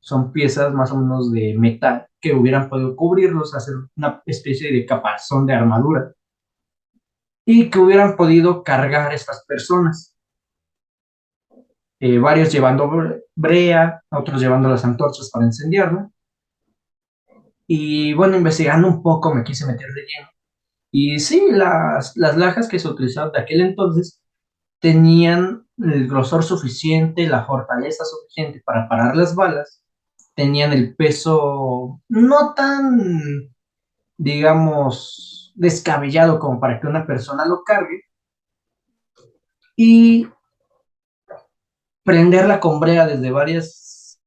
Son piezas más o menos de metal que hubieran podido cubrirlos, hacer una especie de caparazón de armadura y que hubieran podido cargar estas personas. Varios llevando brea, otros llevando las antorchas para incendiarla. Y bueno, investigando un poco me quise meter de lleno. Y sí, las lajas que se utilizaban de aquel entonces tenían el grosor suficiente, la fortaleza suficiente para parar las balas, tenían el peso no tan, digamos, descabellado como para que una persona lo cargue, y prenderla con brea desde varias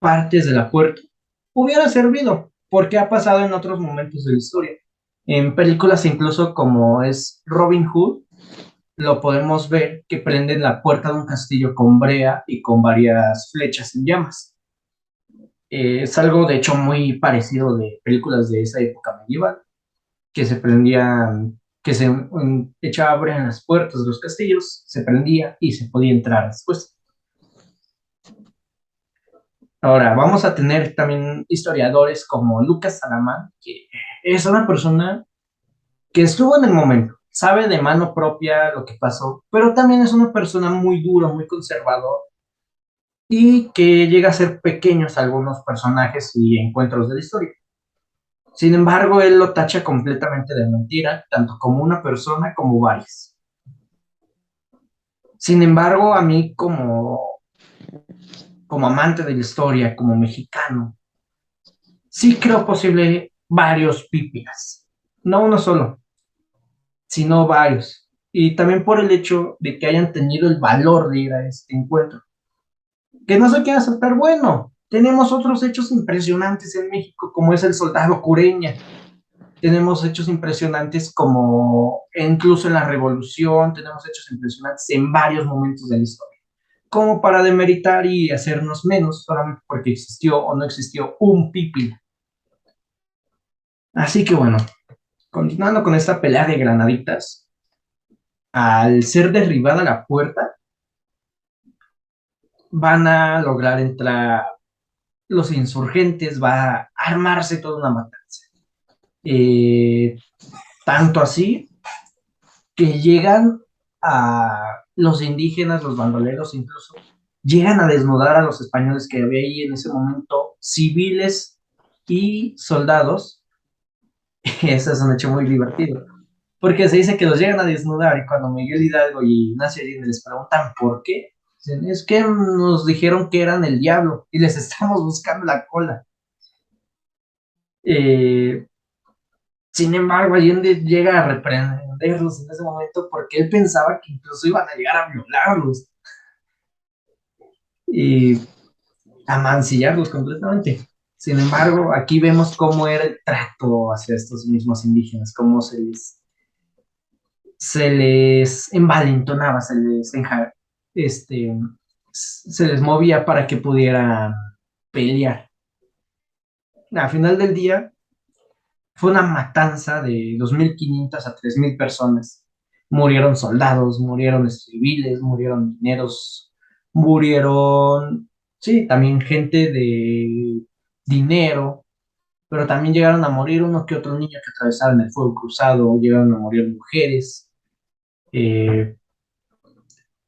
partes de la puerta hubiera servido, porque ha pasado en otros momentos de la historia. En películas incluso como es Robin Hood, lo podemos ver que prenden la puerta de un castillo con brea y con varias flechas en llamas. Es algo de hecho muy parecido de películas de esa época medieval, que se prendían, que se echaba brea en las puertas de los castillos, se prendía y se podía entrar después. Ahora, vamos a tener también historiadores como Lucas Salamán, que es una persona que estuvo en el momento, sabe de mano propia lo que pasó, pero también es una persona muy dura, muy conservador, y que llega a ser pequeños algunos personajes y encuentros de la historia. Sin embargo, él lo tacha completamente de mentira, tanto como una persona como varias. Sin embargo, a mí como amante de la historia, como mexicano, sí creo posible varios pípilas. No uno solo, sino varios. Y también por el hecho de que hayan tenido el valor de ir a este encuentro. Que no se quiera aceptar, bueno, tenemos otros hechos impresionantes en México, como es el soldado Cureña. Tenemos hechos impresionantes como incluso en la Revolución, tenemos hechos impresionantes en varios momentos de la historia. Como para demeritar y hacernos menos solamente porque existió o no existió un pípila. Así que bueno, continuando con esta pelea de granaditas, al ser derribada la puerta, van a lograr entrar los insurgentes, va a armarse toda una matanza. Tanto así que llegan a los indígenas, los bandoleros incluso, llegan a desnudar a los españoles que había ahí en ese momento, civiles y soldados. Eso es un hecho muy divertido, porque se dice que los llegan a desnudar y cuando Miguel Hidalgo y Ignacio Allende les preguntan por qué, dicen, es que nos dijeron que eran el diablo y les estamos buscando la cola. Eh, Sin embargo, Allende llega a reprenderlos en ese momento porque él pensaba que incluso iban a llegar a violarlos y a mancillarlos completamente. Sin embargo, aquí vemos cómo era el trato hacia estos mismos indígenas, cómo se les envalentonaba, este, se les movía para que pudieran pelear. Al final del día, fue una matanza de 2.500 a 3.000 personas. Murieron soldados, murieron civiles, murieron mineros, murieron, sí, también gente de dinero, pero también llegaron a morir uno que otro niño que atravesaban el fuego cruzado, llegaron a morir mujeres, eh,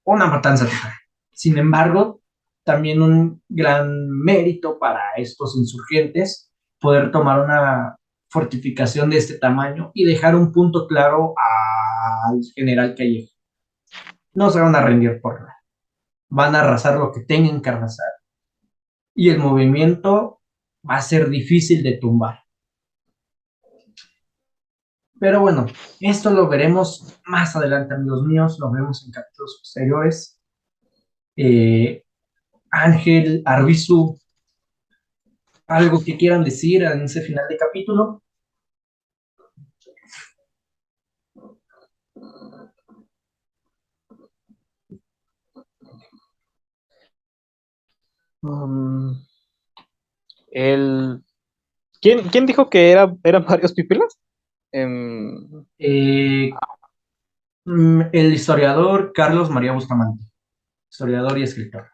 una matanza total. Sin embargo, también un gran mérito para estos insurgentes poder tomar una fortificación de este tamaño y dejar un punto claro al general Calleja. No se van a rendir por nada. Van a arrasar lo que tengan que arrasar. Y el movimiento va a ser difícil de tumbar. Pero bueno, esto lo veremos más adelante, amigos míos. Lo veremos en capítulos posteriores. Eh, Ángel, Arbizu, algo que quieran decir en ese final de capítulo. Um, el... ¿Quién dijo que eran varios pipilas? Em, Eh, el historiador Carlos María Bustamante, historiador y escritor.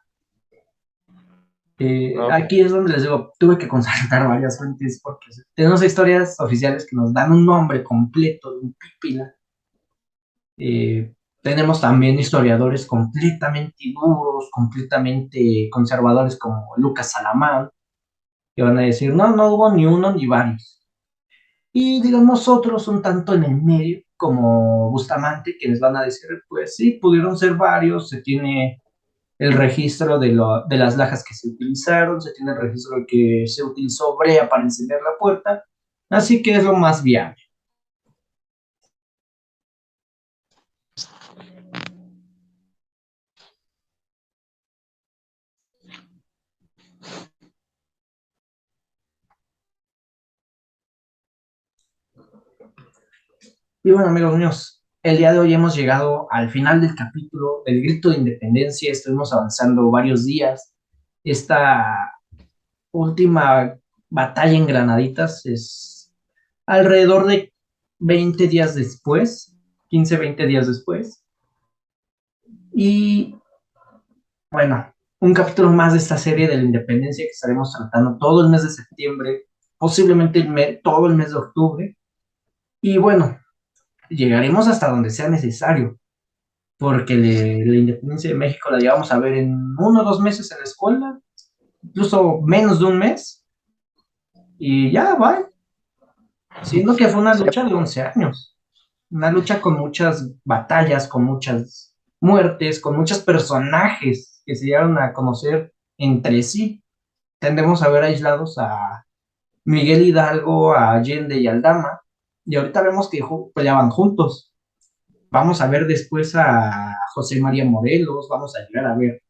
ok. Aquí es donde les digo, tuve que consultar varias fuentes porque tenemos historias oficiales que nos dan un nombre completo de un pípila. Tenemos también historiadores completamente duros, completamente conservadores como Lucas Salamán, que van a decir, no, no hubo ni uno ni varios. Y digamos otros un tanto en el medio, como Bustamante, quienes van a decir, pues sí, pudieron ser varios, se tiene el registro de las lajas que se utilizaron, se tiene el registro de que se utilizó brea para encender la puerta, así que es lo más viable. Y bueno, amigos míos, el día de hoy hemos llegado al final del capítulo del Grito de Independencia, estuvimos avanzando varios días. Esta última batalla en Granaditas es alrededor de 20 días después, 15, 20 días después. Y bueno, un capítulo más de esta serie de la Independencia que estaremos tratando todo el mes de septiembre, posiblemente todo el mes de octubre. Y bueno, llegaremos hasta donde sea necesario, porque la Independencia de México la llevamos a ver en 1 o 2 meses en la escuela, incluso menos de un mes, y ya, va. Siendo que fue una Sí, lucha de 11 años, una lucha con muchas batallas, con muchas muertes, con muchos personajes que se llegaron a conocer entre sí. Tendemos a ver aislados a Miguel Hidalgo, a Allende y Aldama, y ahorita vemos que peleaban juntos. Vamos a ver después a José María Morelos, vamos a llegar a ver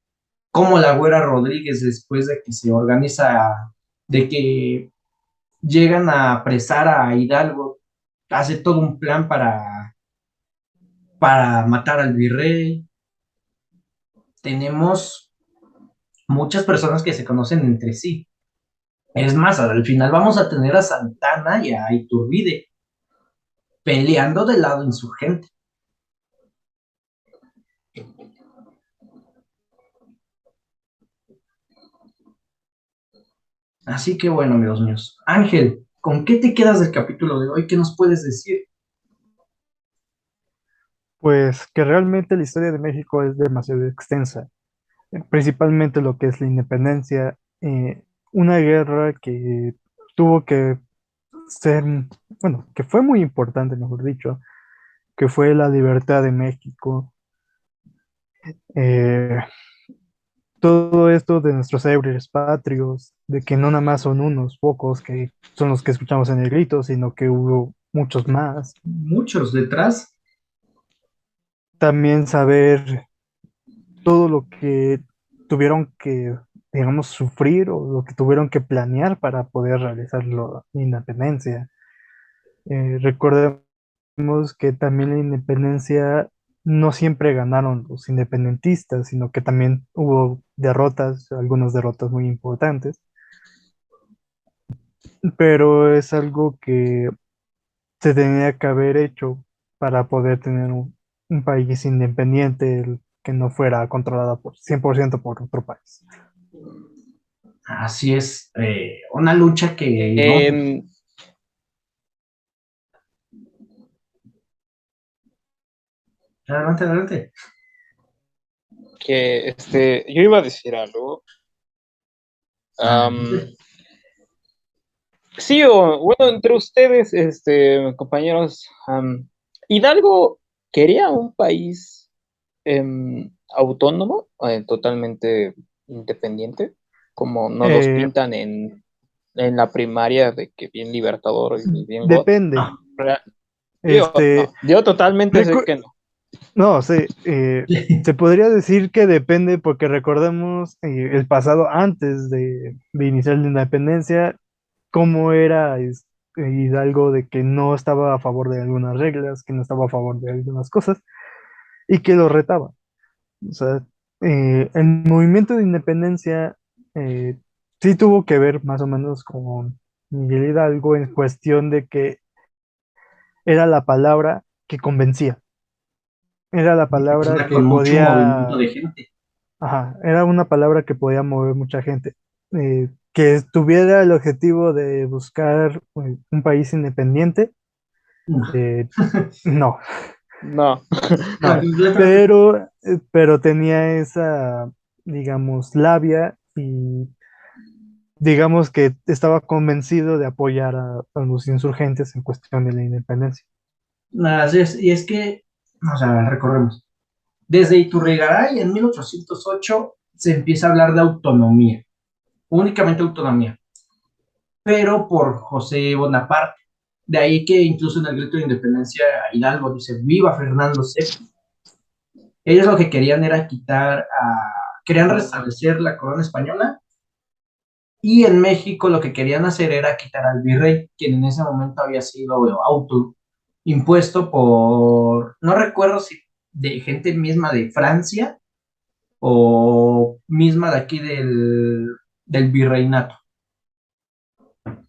cómo la Güera Rodríguez, después de que se organiza, de que llegan a apresar a Hidalgo, hace todo un plan para matar al virrey. Tenemos muchas personas que se conocen entre sí. Es más, al final vamos a tener a Santana y a Iturbide peleando del lado insurgente. Así que bueno, amigos míos. Ángel, ¿con qué te quedas del capítulo de hoy? ¿Qué nos puedes decir? Pues que realmente la historia de México es demasiado extensa, principalmente lo que es la independencia, una guerra que tuvo que ser, bueno, que fue muy importante, mejor dicho, que fue la libertad de México. eh, Todo esto de nuestros héroes patrios, de que no nada más son unos pocos que son los que escuchamos en el grito, sino que hubo muchos más. Muchos detrás. También saber todo lo que tuvieron que, digamos, sufrir o lo que tuvieron que planear para poder realizar la independencia. Recordemos que también la independencia no siempre ganaron los independentistas, sino que también hubo derrotas, algunas derrotas muy importantes, pero es algo que se tenía que haber hecho para poder tener un país independiente que no fuera controlado por 100% por otro país. Así es, una lucha que, no, Em, adelante, adelante. yo iba a decir algo. Am, Adelante. sí, bueno, entre ustedes, compañeros, Hidalgo quería un país autónomo, totalmente independiente, como nos los Eh, pintan en la primaria de que bien libertador y bien God. Depende. No. Yo Este, no, yo totalmente sé recu- que no. no, sí, se podría decir que depende porque recordemos el pasado antes de iniciar la independencia, cómo era Hidalgo de que no estaba a favor de algunas reglas, que no estaba a favor de algunas cosas y que lo retaba. O sea, el movimiento de independencia eh, sí tuvo que ver más o menos con Miguel Hidalgo en cuestión de que era la palabra que convencía, era la Una palabra persona que con mucho movimiento podía, de gente. ajá, era una palabra que podía mover mucha gente. Que tuviera el objetivo de buscar un país independiente, No. eh, no, No. no, Completamente. pero tenía esa, digamos, labia y digamos que estaba convencido de apoyar a los insurgentes en cuestión de la independencia. Así es, y es que, o sea, recorremos. Desde Iturrigaray en 1808 se empieza a hablar de autonomía, únicamente autonomía, pero por José Bonaparte. De ahí que incluso en el grito de independencia Hidalgo dice, viva Fernando VII. Ellos lo que querían era querían restablecer la corona española y en México lo que querían hacer era quitar al virrey, quien en ese momento había sido autoimpuesto por, no recuerdo si de gente misma de Francia o misma de aquí del virreinato.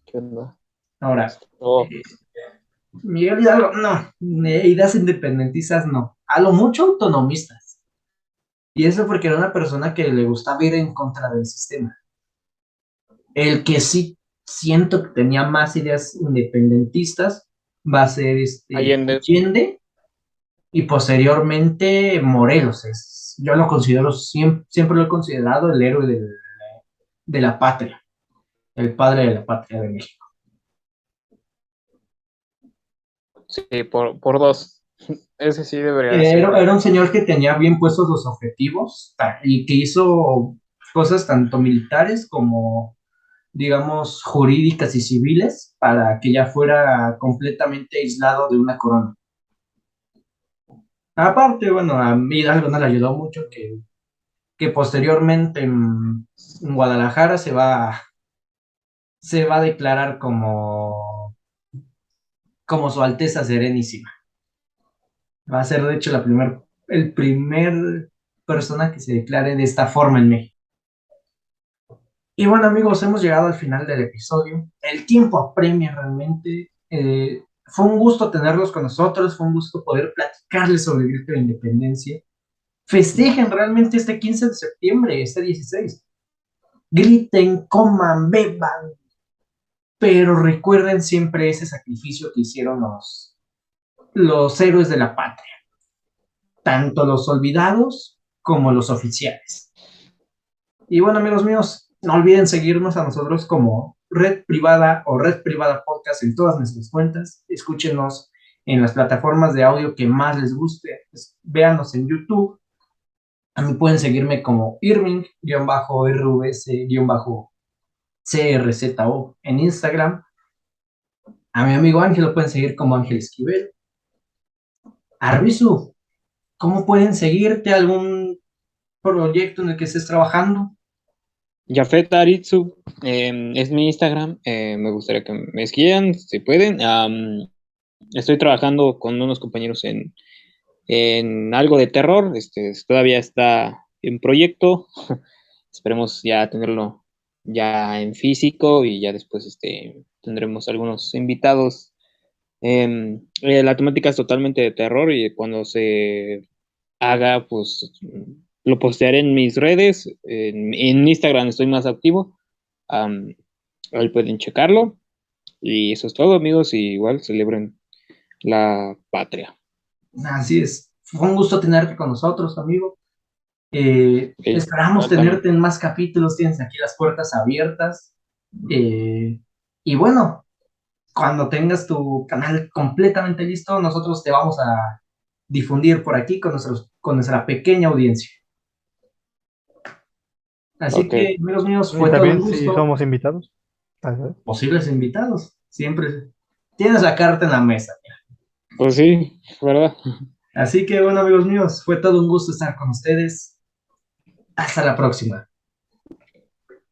¿Qué onda? Ahora, Oh, eh, Miguel Hidalgo, no, ideas independentistas no, a lo mucho autonomistas. Y eso porque era una persona que le gustaba ir en contra del sistema. El que sí siento que tenía más ideas independentistas va a ser Allende. Allende y posteriormente Morelos. Yo lo considero, siempre lo he considerado el héroe de la patria, el padre de la patria de México. Sí, por dos. Ese sí debería de ser Era un señor que tenía bien puestos los objetivos y que hizo cosas tanto militares como, digamos, jurídicas y civiles para que ya fuera completamente aislado de una corona. Aparte, bueno, a mí Hidalgo no le ayudó mucho que posteriormente en Guadalajara se va a declarar como Su Alteza Serenísima. Va a ser, de hecho, el primer persona que se declare de esta forma en México. Y bueno, amigos, hemos llegado al final del episodio. El tiempo apremia realmente. Fue un gusto tenerlos con nosotros, fue un gusto poder platicarles sobre el grito de independencia. Festejen realmente este 15 de septiembre, este 16. Griten, coman, beban, pero recuerden siempre ese sacrificio que hicieron los héroes de la patria, tanto los olvidados como los oficiales. Y bueno, amigos míos, no olviden seguirnos a nosotros como Red Privada o Red Privada Podcast en todas nuestras cuentas. Escúchenos en las plataformas de audio que más les guste. Véanos en YouTube. A mí pueden seguirme como Irving-RVS-CRZO en Instagram. A mi amigo Ángel lo pueden seguir como Ángel Esquivel. Arbizu, ¿cómo pueden seguirte? ¿Algún proyecto en el que estés trabajando? Jafet Aritzu, es mi Instagram. Me gustaría que me sigan, si pueden. Estoy trabajando con unos compañeros en algo de terror. Todavía está en proyecto. Esperemos ya tenerlo ya en físico y ya después tendremos algunos invitados. La temática es totalmente de terror y cuando se haga, pues lo postearé en mis redes. En Instagram estoy más activo. Ahí pueden checarlo. Y eso es todo, amigos. Y igual celebren la patria. Así es. Fue un gusto tenerte con nosotros, amigo. Ok, Esperamos también. tenerte en más capítulos. Tienes aquí las puertas abiertas. Y bueno, cuando tengas tu canal completamente listo, nosotros te vamos a difundir por aquí con nuestra pequeña audiencia. Así Ok. que, amigos míos, Y fue todo un también si gusto. somos invitados. Ajá. Posibles invitados, siempre tienes la carta en la mesa. Pues sí, ¿verdad? Así que, bueno, amigos míos, fue todo un gusto estar con ustedes. Hasta la próxima.